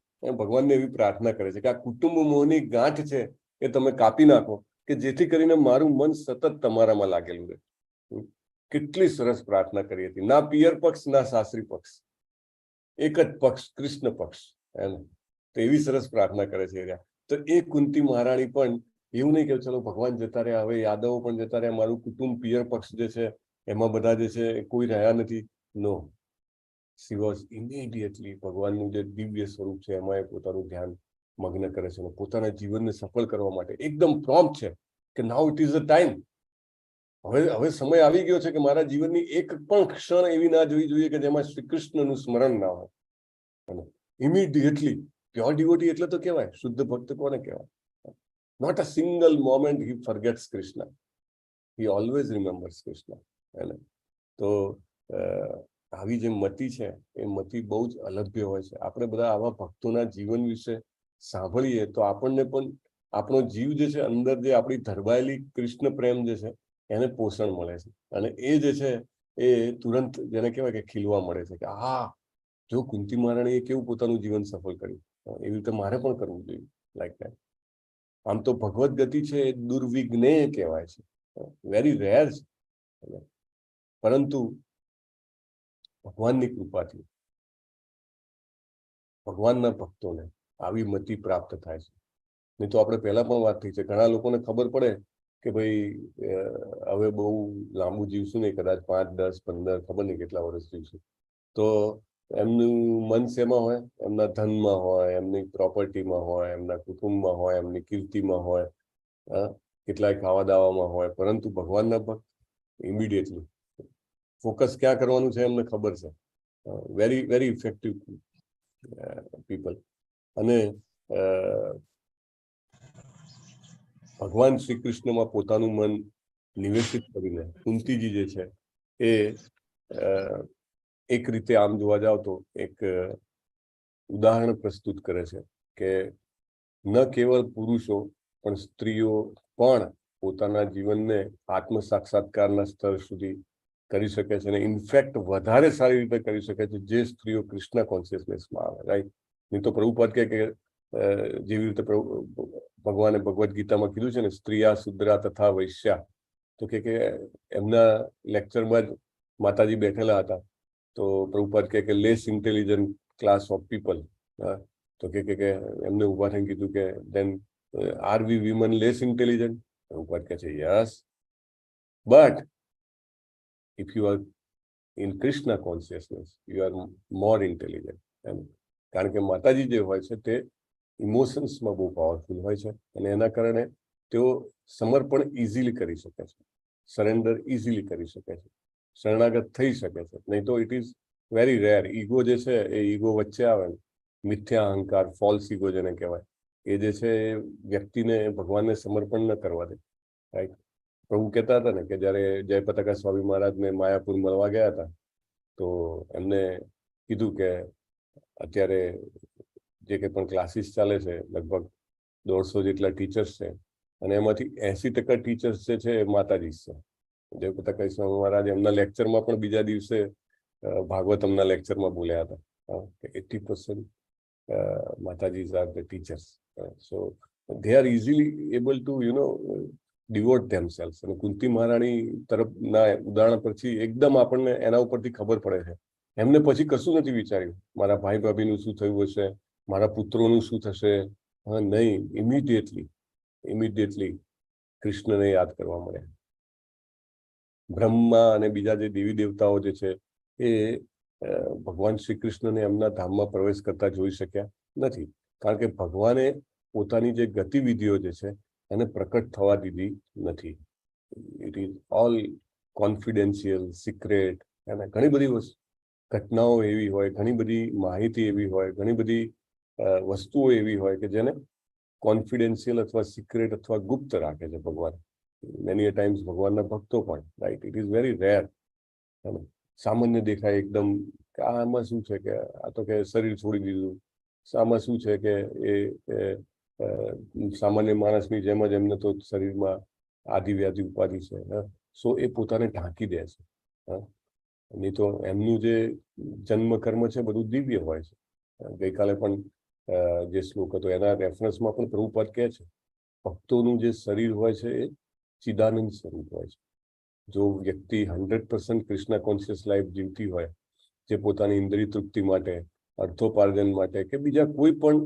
ભગવાનને એવી પ્રાર્થના કરે છે કે આ કુટુંબ મોહની ગાંઠ છે એ તમે કાપી નાખો કે જેથી કરીને મારું મન સતત તમારામાં લાગેલું રહે. કેટલી સરસ પ્રાર્થના કરી હતી. ના પિયર પક્ષ ના સાસરી પક્ષ, એક જ પક્ષ, કૃષ્ણ પક્ષ. તો એવી સરસ પ્રાર્થના કરે છે. તો એ કુંતી મહારાણી પણ એવું નહીં કે ચલો ભગવાન જતા રહ્યા, હવે યાદવો પણ જતા રહ્યા, મારું કુટુંબ પિયર પક્ષ જે છે એમાં બધા જે છે કોઈ રહ્યા નથી. નો, શી વોઝ ઇમિડિયેટલી ભગવાનનું જે દિવ્ય સ્વરૂપ છે એમાં એ પોતાનું ધ્યાન મગ્ન કરે છે અને પોતાના જીવનને સફળ કરવા માટે એકદમ પ્રોમ્પ્ટ છે કે નાઉ ઇટ ઇઝ અ ટાઈમ. હવે સમય આવી ગયો છે કે મારા જીવનની એક પણ ક્ષણ એવી ના જોવી જોઈએ કે જેમાં શ્રી કૃષ્ણનું સ્મરણ ના હોય. ઇમિડિયેટલી પ્યોર ડિવોટી એટલે તો કહેવાય, શુદ્ધ ભક્ત કોને કહેવાય? Not a single moment he forgets Krishna, he always remembers Krishna. તો આવી જે મતિ છે એ મતિ બહુ જ અલભ્ય હોય છે. આપણે બધા આવા ભક્તોના જીવન વિશે સાંભળીએ તો આપણને પણ આપણો જીવ જે છે અંદર જે આપણી ધરબાયેલી કૃષ્ણ પ્રેમ જે છે એને પોષણ મળે છે, અને એ જે છે એ તુરંત જેને કહેવાય કે ખીલવા મળે છે કે હા, જો કુંતી મહારાણીએ કેવું પોતાનું જીવન સફળ કર્યું, એવી રીતે મારે પણ કરવું જોઈએ. Like that. આમ તો ભગવત ગતિ છે એ દુર્વિઘ્ને કહેવાય છે, વેરી રેર છે, પરંતુ ભગવાનની કૃપાથી ભગવાનના ભક્તોને આવી મતિ પ્રાપ્ત થાય છે. નહીં તો આપણે પહેલા પણ વાત થઈ છે, ઘણા લોકોને ખબર પડે કે ભાઈ હવે બહુ લાંબુ જીવશું નહીં, કદાચ 5, 10, 15 ખબર નહીં કેટલા વર્ષ જીવશું, તો એમનું મન શેમાં હોય? એમના ધનમાં હોય, એમની પ્રોપર્ટીમાં હોય, એમના કુટુંબમાં હોય, એમની કીર્તિમાં હોય, કેટલાય ખાવા દાવામાં હોય. પરંતુ ભગવાનના ભક્ત ઇમિડિયેટલી ફોકસ ક્યાં કરવાનું છે એમને ખબર છે. Very very effective people. અને ભગવાન શ્રી કૃષ્ણમાં પોતાનું મન નિવેશિત કરીને કુંતીજી જે છે એ એક રીતે આમ જોવા જાવ તો એક ઉદાહરણ પ્રસ્તુત કરે છે કે ન કેવળ પુરુષો પણ સ્ત્રીઓ પણ પોતાના જીવનને આત્મ સાક્ષાત્કારના સ્તર સુધી કરી શકે છે, અને ઇનફેક્ટ વધારે સારી રીતે કરી શકે છે જે સ્ત્રીઓ કૃષ્ણ કોન્શિયસનેસમાં આવે. રાઈટ. નહીં તો પ્રભુપાદ કે જેવી રીતે ભગવાને ભગવદ્ ગીતામાં કીધું છે ને, સ્ત્રીયા શુદ્રા તથા વૈશ્યા, તો કે એમના લેક્ચરમાં જ માતાજી બેઠેલા હતા, તો પ્રભુપાદ કે less intelligent class of people, તો કે એમને ઉભા થઈને કીધું કે then are we women less intelligent? Prabhupada કહે છે yes, but if you are in Krishna consciousness, you are more intelligent. કારણ કે માતાજી જે હોય છે તે ઇમોશન્સમાં બહુ પાવરફુલ હોય છે, અને એના કારણે તેઓ સમર્પણ ઇઝીલી કરી શકે છે, સરેન્ડર ઇઝીલી કરી શકે છે, શરણાગત થઈ શકે છે. નહીં તો it is very rare. Ego જે છે એ ઈગો વચ્ચે આવે, મિથ્યા અહંકાર, ફોલ્સ ઈગો જેને કહેવાય, એ જે છે એ વ્યક્તિને ભગવાનને સમર્પણ ન કરવા દે. રાઈટ. પ્રભુ કહેતા હતા ને કે જયારે જયપતાકા સ્વામી મહારાજને માયાપુર મળવા ગયા હતા, તો એમને કીધું કે અત્યારે જે કંઈ પણ ક્લાસીસ ચાલે છે, લગભગ 150 જેટલા ટીચર્સ છે, અને એમાંથી 80% ટીચર્સ જે છે એ માતાજી છે. જયપતાકા સ્વામી મહારાજ એમના લેક્ચરમાં પણ બીજા દિવસે ભાગવતમના લેક્ચરમાં બોલ્યા હતા કે 80% માતાજી are the teachers. So they are easily able to devote themselves. અને કુંતી મહારાણી તરફના ઉદાહરણ પરથી એકદમ આપણને એના ઉપરથી ખબર પડે છે. એમને પછી કશું નથી વિચાર્યું મારા ભાઈ ભાભીનું શું થયું હશે, મારા પુત્રોનું શું થશે. હા, નહીં, ઇમિડિયેટલી કૃષ્ણને યાદ કરવા મળ્યા. બ્રહ્મા અને બીજા જે દેવી દેવતાઓ જે છે એ ભગવાન શ્રી કૃષ્ણને એમના ધામમાં પ્રવેશ કરતા જોઈ શક્યા નથી, કારણ કે ભગવાને પોતાની જે ગતિવિધિઓ જે છે એને પ્રકટ થવા દીધી નથી. It is all confidential, secret. અને ઘણી બધી ઘટનાઓ એવી હોય, ઘણી બધી માહિતી એવી હોય, ઘણી બધી વસ્તુઓ એવી હોય કે જેને કોન્ફિડેન્શિયલ અથવા સિક્રેટ અથવા ગુપ્ત રાખે છે ભગવાન. મેની ટાઈમ્સ ભગવાનના ભક્તો પણ. Right. It is very rare. સામાન્ય દેખાય એકદમ કે આમાં શું છે, કે આ તો કે શરીર છોડી દીધું, આમાં શું છે કે એ સામાન્ય માણસની જેમ જ એમને તો શરીરમાં આદિ વ્યાધિ ઉપાધિ છે. સો એ પોતાને ઢાંકી દે છે. નહીં તો એમનું જે જન્મ કર્મ છે બધું દિવ્ય હોય છે. ગઈકાલે પણ જે શ્લોક હતો એના રેફરન્સમાં પણ પ્રભુપાદ કહે છે ભક્તોનું જે શરીર હોય છે એ ચિદાનંદ સ્વરૂપ હોય છે. જો વ્યક્તિ 100% કૃષ્ણ કોન્શિયસ લાઈફ જીવતી હોય, જે પોતાની ઇન્દ્રિય તૃપ્તિ માટે, અર્થોપાર્જન માટે કે બીજા કોઈ પણ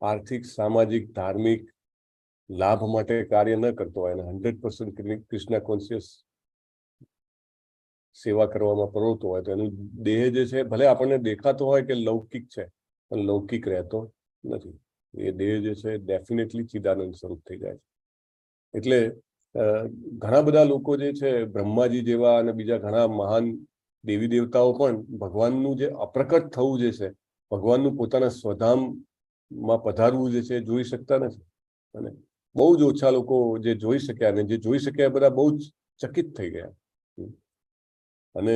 આર્થિક, સામાજિક, ધાર્મિક લાભ માટે કાર્ય ન કરતો હોય અને 100% કૃષ્ણ કોન્શિયસ સેવા કરવામાં પ્રવૃત્ત હોય, તો એનું દેહ જે છે ભલે આપણને દેખાતો હોય કે લૌકિક છે, પણ લૌકિક રહેતો નથી. એ દેહ જે છે ડેફિનેટલી ચિદાનંદ સ્વરૂપ થઈ જાય છે. એટલે ઘણા બધા લોકો જે છે બ્રહ્માજી જેવા અને બીજા ઘણા મહાન દેવી દેવતાઓ પણ ભગવાનનું જે અપ્રકટ થવું જે છે, ભગવાનનું પોતાના સ્વધામમાં પધારવું જે છે જોઈ શકતા નથી. અને બહુ જ ઓછા લોકો જે જોઈ શક્યા, અને જે જોઈ શક્યા બધા બહુ જ ચકિત થઈ ગયા. અને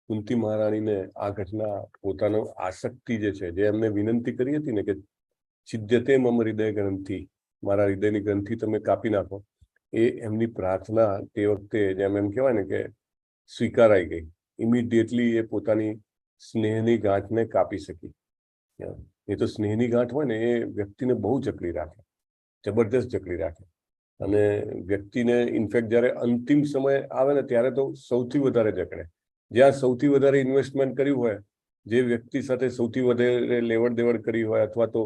કુંતી મહારાણીને આ ઘટના પોતાનો આસક્તિ જે છે, જે એમને વિનંતી કરી હતી ને કે છિદ્યતે મમ હૃદય ગ્રંથિ, મારા હૃદયની ગ્રંથિ તમે કાપી નાખો, એ એમની પ્રાર્થના તે વખતે જેમ એમ કહેવાય ને કે સ્વીકારાઈ ગઈ. ઇમિડિયેટલી એ પોતાની સ્નેહની ગાંઠને કાપી શકી. એ તો સ્નેહની ગાંઠ હોય ને એ વ્યક્તિને બહુ જકડી રાખે, જબરદસ્ત જકડી રાખે. અને વ્યક્તિને ઇનફેક્ટ જ્યારે અંતિમ સમય આવે ને ત્યારે તો સૌથી વધારે જકડે. જ્યાં સૌથી વધારે ઇન્વેસ્ટમેન્ટ કર્યું હોય, જે વ્યક્તિ સાથે સૌથી વધારે લેવડ દેવડ કરી હોય, અથવા તો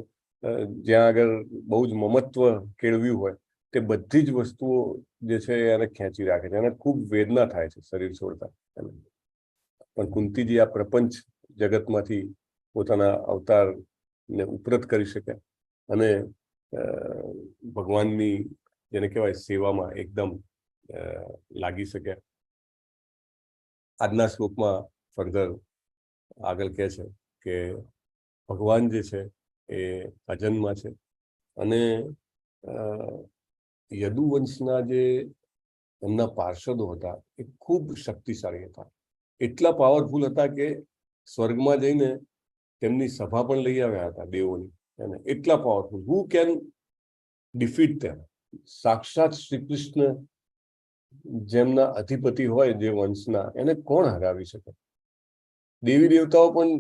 જ્યાં આગળ બહુ જ મમત્વ કેળવ્યું હોય, તે બધી જ વસ્તુઓ જે છે એને ખેંચી રાખે છે. એને ખૂબ વેદના થાય છે શરીર છોડતા. પણ કુંતીજી આ પ્રપંચ જગતમાંથી પોતાના અવતારને ઉપરત કરી શકે અને ભગવાનની જેને કહેવાય સેવામાં એકદમ લાગી શકે. આજના શ્લોકમાં ફર્ધર આગળ કહે છે કે ભગવાન જે છે એ અજન્મા છે અને યદુવંશના જે એમના પાર્ષદો હતા એ ખૂબ શક્તિશાળી હતા. એટલા પાવરફુલ હતા કે સ્વર્ગમાં જઈને તેમની સભા પણ લઈ આવ્યા હતા દેવોની. એટલા પાવરફુલ. હુ કેન ડિફીટ ધેમ? સાક્ષાત શ્રી કૃષ્ણ જેમના અધિપતિ હોય જે વંશના, એને કોણ હરાવી શકે? દેવી દેવતાઓ પણ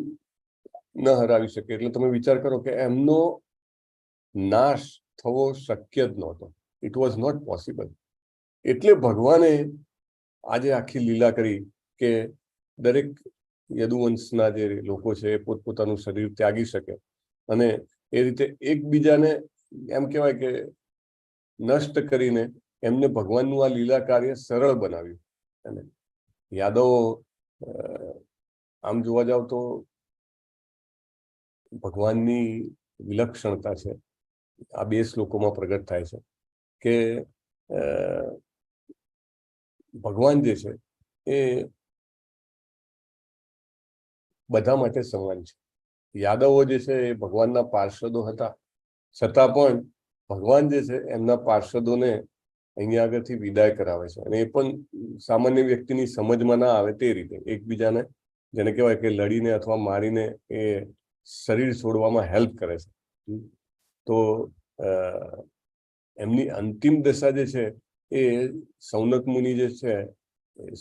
ન હરાવી શકે. એટલે તમે વિચાર કરો કે એમનો નાશ થવો શક્ય જ નહોતો. It was not possible. એટલે ભગવાને આજે આખી લીલા કરી કે દરેક યદુવંશના જે લોકો છે એ પોતપોતાનું શરીર ત્યાગી શકે અને એ રીતે એકબીજાને એમ કહેવાય કે નષ્ટ કરીને એમને ભગવાનનું આ લીલા કાર્ય સરળ બનાવ્યું. અને યાદવો આમ જોવા જાવ તો ભગવાનની વિલક્ષણતા છે આ બે શ્લોકોમાં પ્રગટ થાય છે કે ભગવાન જે છે એ બધા માટે સમાન છે. યાદવો જે છે એ ભગવાનના પાર્ષદો હતા, છતાં પણ ભગવાન જે છે એમના પાર્ષદોને અહીંયા આગળથી વિદાય કરાવે છે. અને એ પણ સામાન્ય વ્યક્તિની સમજમાં ના આવે તે રીતે એકબીજાને જેને કહેવાય કે લડીને અથવા મારીને એ શરીર છોડવામાં હેલ્પ કરે છે. તો એમની અંતિમ દશા જે છે એ સૌનક મુનિ જે છે,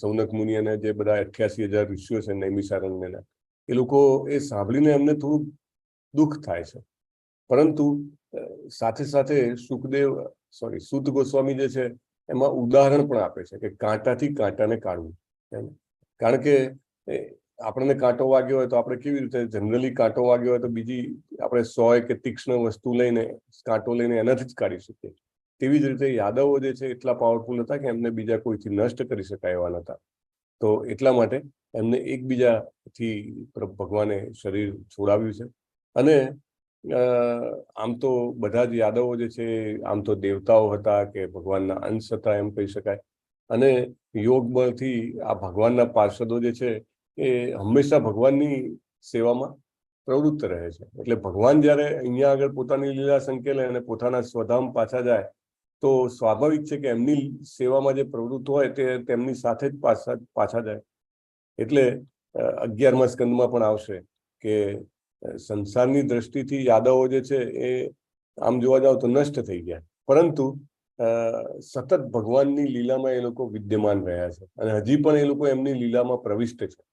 સૌનક મુનિ અને જે બધા 88,000 ઋષિઓ છે નૈમિષારણ્યના, એ લોકો એ સાંભળીને એમને થોડું દુઃખ થાય છે. પરંતુ સાથે સાથે સૂત ગોસ્વામી જે છે એમાં ઉદાહરણ પણ આપે છે કે કાંટાથી કાંટાને કાઢવું. કારણ કે આપણને કાંટો વાગ્યો હોય તો આપણે કેવી રીતે જનરલી કાંટો વાગ્યો હોય તો બીજી આપણે સોય કે તીક્ષ્ણ વસ્તુ લઈને કાંટો લઈને એનાથી જ કાઢી શકીએ. તેવી જ રીતે યાદવો જે છે એટલા પાવરફુલ હતા કે એમને બીજા કોઈથી નષ્ટ કરી શકાય એવા નહોતા. તો એટલા માટે એમને એકબીજાથી ભગવાને શરીર છોડાવ્યું છે. અને આમ તો બધા જ યાદવો જે છે આમ તો દેવતાઓ હતા કે ભગવાનના અંશ હતા એમ કહી શકાય. અને યોગ બળથી આ ભગવાનના પાર્ષદો જે છે એ હંમેશા ભગવાનની સેવામાં પ્રવૃત્ત રહે છે. એટલે ભગવાન જ્યારે અહીંયા આગળ પોતાની લીલા સંકેલે અને પોતાના સ્વધામ પાછા જાય તો સ્વાભાવિક છે કે એમની સેવામાં જે પ્રવૃત્ત હોય તે તેમની સાથે જ પાછા જાય. એટલે 11મા સ્કંદમાં પણ આવશે કે સંસારની દ્રષ્ટિથી યાદવો જે છે એ આમ જોવા જાવ તો નષ્ટ થઈ ગયા, પરંતુ સતત ભગવાનની લીલામાં એ લોકો વિદ્યમાન રહ્યા છે અને હજી પણ એ લોકો એમની લીલામાં પ્રવિષ્ટ છે.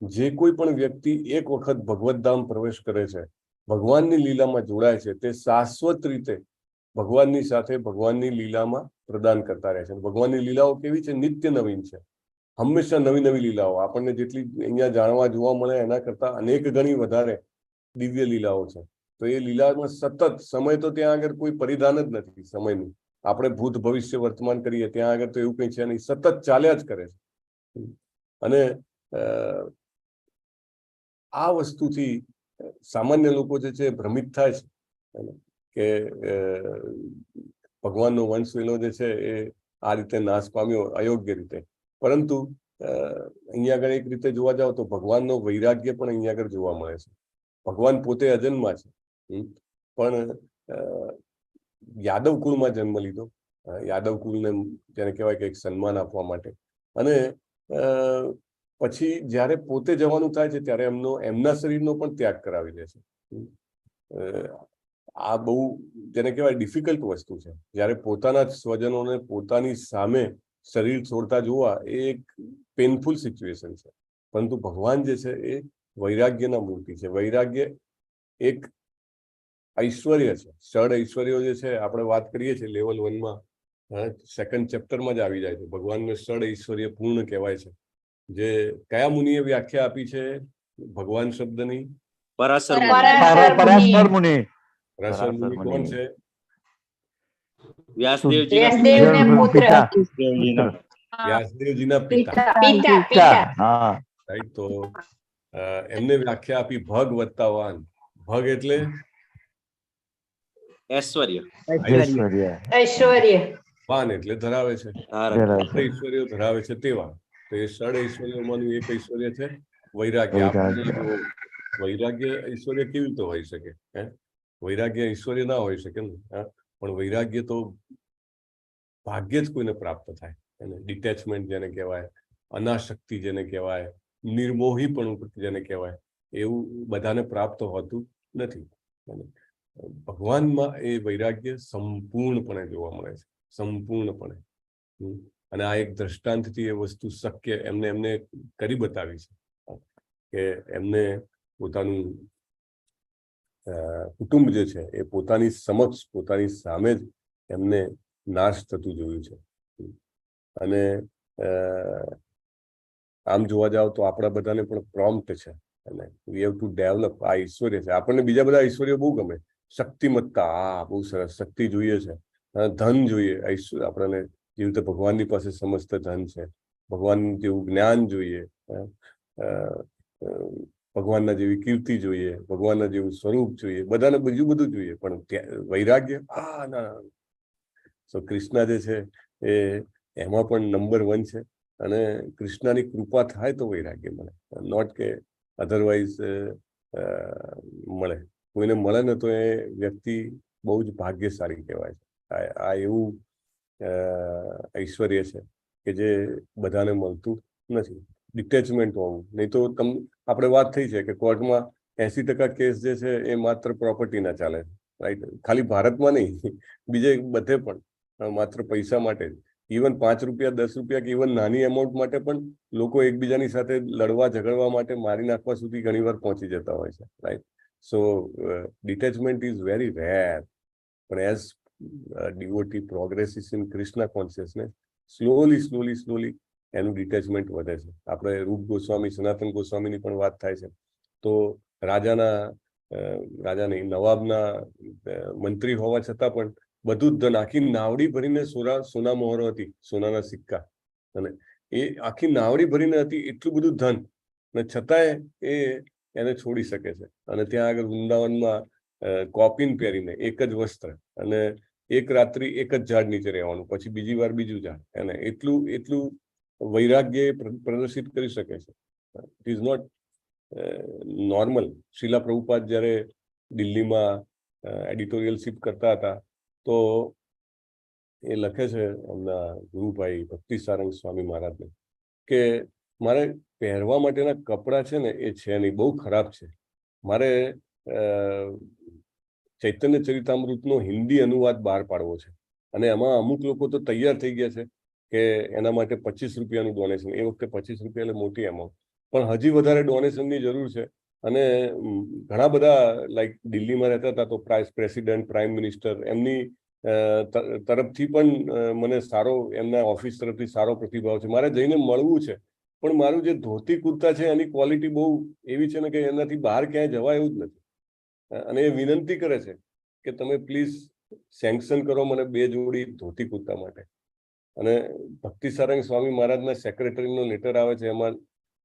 જે કોઈ પણ વ્યક્તિ એક વખત ભગવત ધામ પ્રવેશ કરે છે, ભગવાનની લીલામાં જોડાય છે, તે શાશ્વત રીતે ભગવાનની સાથે ભગવાનની લીલામાં પ્રદાન કરતા રહે છે. ભગવાનની લીલાઓ કેવી છે? નિત્ય નવીન છે. હંમેશા નવી નવી લીલાઓ આપણને જેટલી અહીંયા જાણવા જોવા મળે એના કરતા અનેક ગણી વધારે દિવ્ય લીલાઓ છે. તો એ લીલામાં સતત સમય તો ત્યાં આગળ કોઈ પરિધાન જ નથી સમયનું. આપણે ભૂત ભવિષ્ય વર્તમાન કરીએ ત્યાં આગળ તો એવું કંઈ છે નહીં, સતત ચાલ્યા જ કરે છે. અને આ વસ્તુથી સામાન્ય લોકો જે છે ભ્રમિત થાય છે કે ભગવાનનો વંશવેલો જે છે એ આ રીતે નાશ પામ્યો અયોગ્ય રીતે. પરંતુ અહીંયા આગળ એક રીતે જોવા જાવ તો ભગવાનનો વૈરાગ્ય પણ અહીંયા આગળ જોવા મળે છે. ભગવાન પોતે અજન્મા છે, પણ યાદવ કુળમાં જન્મ લીધો. યાદવ કુળને જેને કહેવાય કે એક સન્માન આપવા માટે. અને પછી જ્યારે પોતે જવાનું થાય છે ત્યારે એમના શરીરનો પણ ત્યાગ કરાવી દે છે. આ બહુ જેને કહેવાય ડિફિકલ્ટ વસ્તુ છે. જ્યારે પોતાના જ સ્વજનોને પોતાની સામે શરીર છોડતા જોવા એ એક પેનફુલ સિચ્યુએશન છે. પરંતુ ભગવાન જે છે એ વૈરાગ્યના મૂર્તિ છે. વૈરાગ્ય એક ઐશ્વર્ય છે. ષડ ઐશ્વર્યો જે છે આપણે વાત કરીએ છીએ લેવલ 1માં, સેકન્ડ ચેપ્ટરમાં જ આવી જાય છે. ભગવાનને ષડ ઐશ્વર્ય પૂર્ણ કહેવાય છે. જે કયા મુનિએ વ્યાખ્યા આપી છે ભગવાન શબ્દની? પરાશર મુનિ. પરાશર મુનિ કોણ છે? વ્યાસદેવજીના પિતા. રાઈટ. તો એમને વ્યાખ્યા આપી ભગ વત્તા વાન. ભગ એટલે ઐશ્વર્ય. વાન એટલે ધરાવે છે. ઐશ્વર્ય ધરાવે છે તેવા. તો એ ષડ ઐશ્વર્યમાંનું એક ઐશ્વર્ય છે વૈરાગ્ય. વૈરાગ્ય ઐશ્વર્ય કેવી રીતે હોઈ શકે? વૈરાગ્ય ઐશ્વર્ય ના હોઈ શકે ને. પણ વૈરાગ્ય તો ભાગ્ય જ કોઈને પ્રાપ્ત થાય. એને ડિટેચમેન્ટ જેને કહેવાય, અનાશક્તિ જેને કહેવાય, નિર્મોહીપણું જેને કહેવાય, એવું બધાને પ્રાપ્ત હોતું નથી. ભગવાનમાં એ વૈરાગ્ય સંપૂર્ણપણે જોવા મળે છે. સંપૂર્ણપણે. અને આ એક દ્રષ્ટાંતથી એ વસ્તુ શક્ય એમને કરી બતાવી છે કે એમને પોતાનું કુટુંબ જે છે એ પોતાની સમક્ષ, પોતાની સામે જ એમને નાશ થતું જોયું છે. અને આમ જોવા જાવ તો આપણા બધાને પણ પ્રોમ્પ્ટ છે. અને વી હેવ ટુ ડેવલપ આ ઐશ્વર્ય છે. આપણને બીજા બધા ઐશ્વર્ય બહુ ગમે. શક્તિમત્તા, બહુ સરસ. શક્તિ જોઈએ છે, ધન જોઈએ. ઐશ્વર્ય આપણને જેવી રીતે ભગવાનની પાસે સમસ્ત ધન છે, ભગવાન જેવું જ્ઞાન જોઈએ, ભગવાનના જેવી કીર્તિ જોઈએ, ભગવાનના જેવું સ્વરૂપ જોઈએ, બધાને બીજું બધું જોઈએ. પણ વૈરાગ્ય ના. સો કૃષ્ણ જે છે એ એમાં પણ નંબર 1 છે. અને કૃષ્ણની કૃપા થાય તો વૈરાગ્ય મળે. નોટ કે અધરવાઇઝ મળે. કોઈને મળે ને તો એ વ્યક્તિ બહુ જ ભાગ્યશાળી કહેવાય છે. આ એવું ઐશ્વર્ય છે કે જે બધાને મળતું નથી. ડિટેચમેન્ટ હોવું. નહીં તો આપણે વાત થઈ છે કે કોર્ટમાં 80% કેસ જે છે એ માત્ર પ્રોપર્ટીના ચાલે છે. રાઈટ. ખાલી ભારતમાં નહીં, બીજે બધે પણ માત્ર પૈસા માટે જ. ઇવન 5 રૂપિયા, 10 રૂપિયા કે ઇવન નાની એમાઉન્ટ માટે પણ લોકો એકબીજાની સાથે લડવા ઝઘડવા માટે, મારી નાખવા સુધી ઘણી વાર પહોંચી જતા હોય છે. Right. So detachment is very rare. પણ as devotee progresses in Krishna consciousness, slowly એનું ડિટેચમેન્ટ વધે છે. આપણે રૂપ ગોસ્વામી, સનાતન ગોસ્વામીની પણ વાત થાય છે. તો રાજા નહીં, નવાબના મંત્રી હોવા છતાં પણ બધું જ ધન, આખી નાવડી ભરીને સોના મોહરો હતી, સોનાના સિક્કા, અને એ આખી નાવડી ભરીને હતી, એટલું બધું ધન, અને છતાંય એને છોડી શકે છે. અને ત્યાં આગળ વૃંદાવનમાં કોપિન પહેરીને એક જ વસ્ત્ર, અને એક રાત્રિ એક જ ઝાડ નીચે રહેવાનું, પછી બીજી વાર બીજું ઝાડ. એને એટલું વૈરાગ્ય પ્રદર્શિત કરી શકે છે. It is not normal. Srila Prabhupada જ્યારે દિલ્હીમાં એડિટોરિયલશીપ કરતા હતા તો એ લખે છે એમના ગુરુભાઈ ભક્તિસારંગ સ્વામી મહારાજને કે મારે પહેરવા માટેના કપડાં છે ને એ છે નહીં, બહુ ખરાબ છે. મારે ચૈતન્ય ચરિતામૃતનો હિન્દી અનુવાદ બહાર પાડવો છે, અને એમાં અમુક લોકો તો તૈયાર થઈ ગયા છે કે એના માટે 25 રૂપિયાનું ડોનેશન. એ વખતે 25 રૂપિયા એટલે મોટી એમાઉન્ટ, પણ હજી વધારે ડોનેશનની જરૂર છે. અને ઘણા બધા લાઈક દિલ્હીમાં રહેતા હતા તો પ્રેસિડેન્ટ, પ્રાઇમ મિનિસ્ટર, એમની તરફથી પણ મને સારો, એમના ઓફિસ તરફથી સારો પ્રતિભાવ છે. મારે જઈને મળવું છે, પણ મારું જે ધોતી કુર્તા છે એની ક્વોલિટી બહુ એવી છે ને કે એનાથી બહાર ક્યાંય જવાય એવું જ નથી. અને એ વિનંતી કરે છે કે તમે પ્લીઝ સેન્કશન કરો મને 2 જોડી ધોતી કુર્તા માટે. અને ભક્તિસારંગ સ્વામી મહારાજના સેક્રેટરીનો લેટર આવે છે, એમાં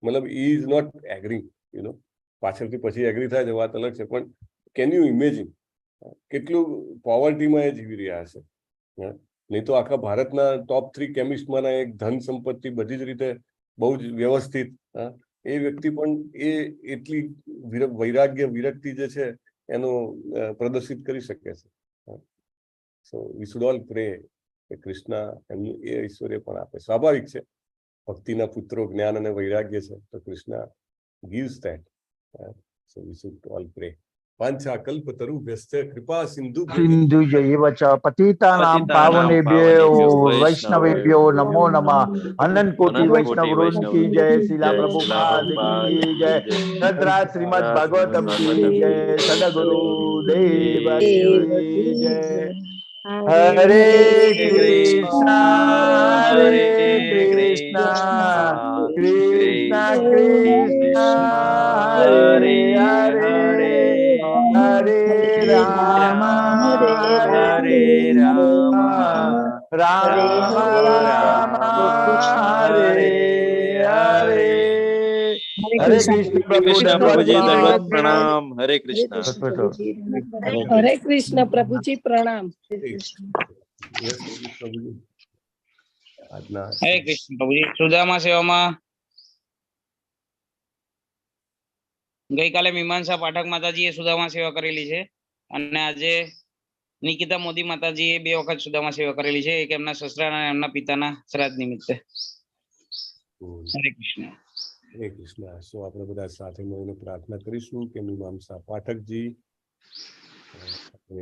મતલબ ઈ ઇઝ નોટ એગ્રી, પાછળથી પછી એગ્રી થાય છે, વાત અલગ છે. પણ કેન યુ ઇમેજિન કેટલું પોવર્ટીમાં એ જીવી રહ્યા હશે. નહીં તો આખા ભારતના ટોપ 3 કેમિસ્ટમાંના એક, ધન સંપત્તિ બધી જ રીતે બહુ જ વ્યવસ્થિત, એ વ્યક્તિ પણ એ એટલી વૈરાગ્ય, વિરક્તિ જે છે એનો પ્રદર્શિત કરી શકે છે. સો વી શુડ ઓલ પ્રે કે કૃષ્ણ એમનું એ ઐશ્વર્ય પણ આપે. સ્વાભાવિક છે ભક્તિના પુત્રો જ્ઞાન અને વૈરાગ્ય છે, તો Krishna gives that. So we should all pray. પાંચા કલ્પતરુભ્યશ્ચ કૃપા સિંધુ સિંધુ જયવ ચ પતિતાનામ પાવનેભ્યો વૈષ્ણવેભ્યો નમો નમઃ. અનંત કોટિ વૈષ્ણવ વૃંદ કી જય. શિલા પ્રભુપાદ કી જય. સદરાજ શ્રીમદ ભાગવતમ કી જય. સદગુરુ દેવ કી જય. હરે કૃષ્ણ હરે કૃષ્ણ કૃષ્ણ કૃષ્ણ હરે હરે હરે રામ હરે રામ રામ રામ હરે હરે. હરે કૃષ્ણ કૃષ્ણ પ્રભુજી દંડવત પ્રણામ. હરે કૃષ્ણ. હરે કૃષ્ણ પ્રભુજી પ્રણામ. આજના હરે કૃષ્ણ પ્રભુજી. સુદામા સેવામાં ગઈકાલે મીમાંસા પાઠક માતાજીએ સુદામા સેવા કરેલી છે અને આજે નિકિતા મોદી માતાજીએ 2 વખત સુદામા સેવા કરેલી છે, એક એમના સસરા અને એમના પિતાના શ્રાદ્ધ નિમિત્તે. હરે કૃષ્ણ. હરે કૃષ્ણ. શું આપણે બધા સાથે મળીને પ્રાર્થના કરીશું કે મીમાંસા પાઠકજી,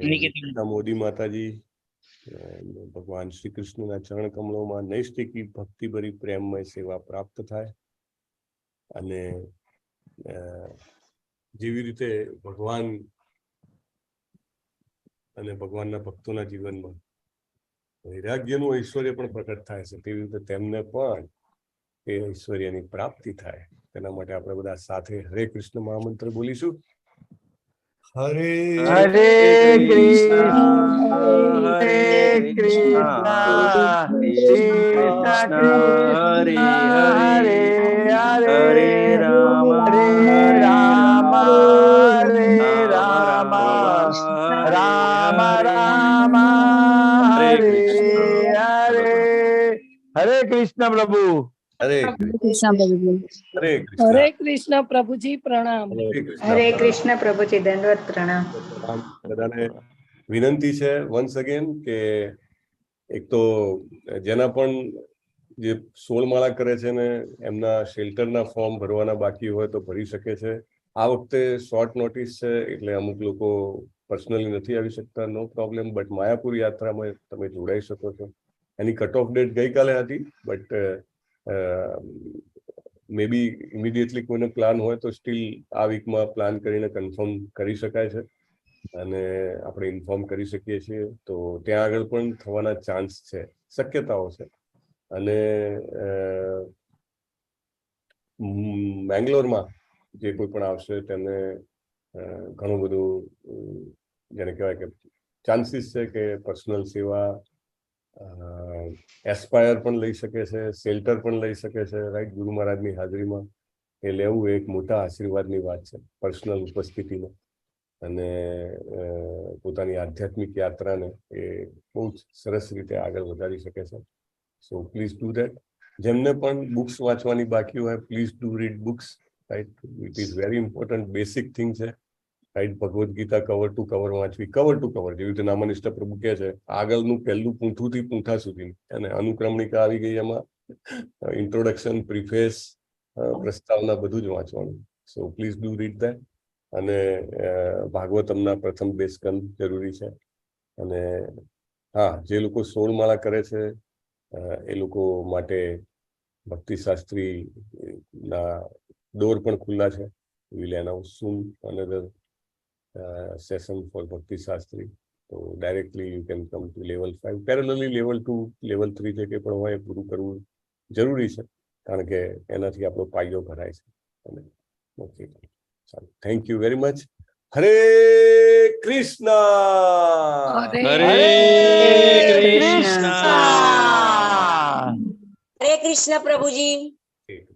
નિકિતા મોદી માતાજી ભગવાન શ્રી કૃષ્ણના ચરણ કમળોમાં નૈષ્ટિકી ભક્તિભરી પ્રેમમય સેવા પ્રાપ્ત થાય અને જેવી રીતે ભગવાન અને ભગવાનના ભક્તોના જીવનમાં વૈરાગ્યનું ઐશ્વર્ય પણ પ્રકટ થાય છે, તેવી રીતે તેમને પણ એ ઐશ્વર્યની પ્રાપ્તિ થાય. તેના માટે આપણે બધા સાથે હરે કૃષ્ણ મહામંત્ર બોલીશું. હરે હરે કૃષ્ણ હરે કૃષ્ણ કૃષ્ણ કૃષ્ણ હરે હરે રામ રામ રામ રામ રામ હરે હરે. હરે કૃષ્ણ પ્રભુ. હરે હરે કૃષ્ણ પ્રભુજી પ્રણામ. હરે કૃષ્ણ પ્રભુજી દંડવત પ્રણામ. બધાને વિનંતી છે વન્સ અગેન કે એક તો જેના પણ જે 16 માળા કરે છે ને એમના શેલ્ટરના ફોર્મ ભરવાના બાકી હોય તો ભરી શકે છે. આ વખતે શોર્ટ નોટિસ છે એટલે અમુક લોકો પર્સનલી નથી આવી શકતા, નો પ્રોબ્લેમ. બટ માયાપુર યાત્રામાં તમે જોડાઈ શકો છો. એની કટ ઓફ ડેટ ગઈકાલે હતી, બટ મે બી ઇમિડિયેટલી કોઈને પ્લાન હોય તો સ્ટીલ આ વીકમાં પ્લાન કરીને કન્ફર્મ કરી શકાય છે અને આપણે ઇન્ફોર્મ કરી શકીએ છીએ. તો ત્યાં આગળ પણ થવાના ચાન્સ છે, શક્યતાઓ છે. અને બેંગ્લોરમાં જે કોઈ પણ આવશે તેને ઘણું બધું જેને કહેવાય કે ચાન્સીસ છે કે પર્સનલ સેવા એસ્પાયર પણ લઈ શકે છે, શેલ્ટર પણ લઈ શકે છે. રાઈટ, ગુરુ મહારાજની હાજરીમાં એ લેવું એક મોટા આશીર્વાદની વાત છે પર્સનલ ઉપસ્થિતિમાં. અને પોતાની આધ્યાત્મિક યાત્રાને એ બહુ જ સરસ રીતે આગળ વધારી શકે છે. So please do that. જેમને પણ બુક્સ વાંચવાની બાકી હોય, please do read books. Right, it is very important, basic thing છે. Right, Bhagavad Gita cover to cover વાંચવી, કવર ટુ કવર, જેવી રીતે નામનિષ્ઠ પ્રભુ કહે છે, આગળનું પહેલું પૂંઠુંથી પૂંઠા સુધી. અને અનુક્રમણિકા આવી ગઈ, એમાં ઇન્ટ્રોડક્શન, પ્રિફેસ, પ્રસ્તાવના બધું જ વાંચવાનું. સો પ્લીઝ ડુ રીડ ધેટ. અને ભાગવતમના પ્રથમ 2 સ્કંદ જરૂરી છે. અને હા, જે લોકો 16 માળા કરે છે એ લોકો માટે ભક્તિશાસ્ત્રી ના ડોર પણ ખુલ્લા છે. Will announce soon another session for Bhaktishastri. તો directly you can come to level 5. Parallelly level 2, level 3 જે કંઈ પણ હોય એ પૂરું કરવું જરૂરી છે, કારણ કે એનાથી આપણો પાયો ભરાય છે. અને ઓકે, ચાલો, થેન્ક યુ વેરી મચ. હરે કૃષ્ણ. હરે કૃષ્ણ. હરે કૃષ્ણ પ્રભુજી.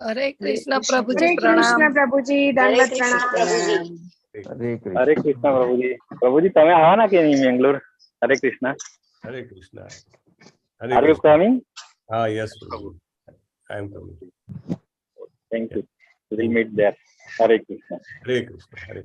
હરે કૃષ્ણ પ્રભુજી હરે પ્રણામ. કૃષ્ણ પ્રભુજી દંડવત પ્રણામ. હરે કૃષ્ણ પ્રભુજી. પ્રભુજી તમે આવવાના કે નહીં બેંગ્લોર? હરે કૃષ્ણ. હરે કૃષ્ણ. Are you coming? હા, yes, I am coming. Thank you. We'll meet there. Hare Krishna. Hare Krishna. Hare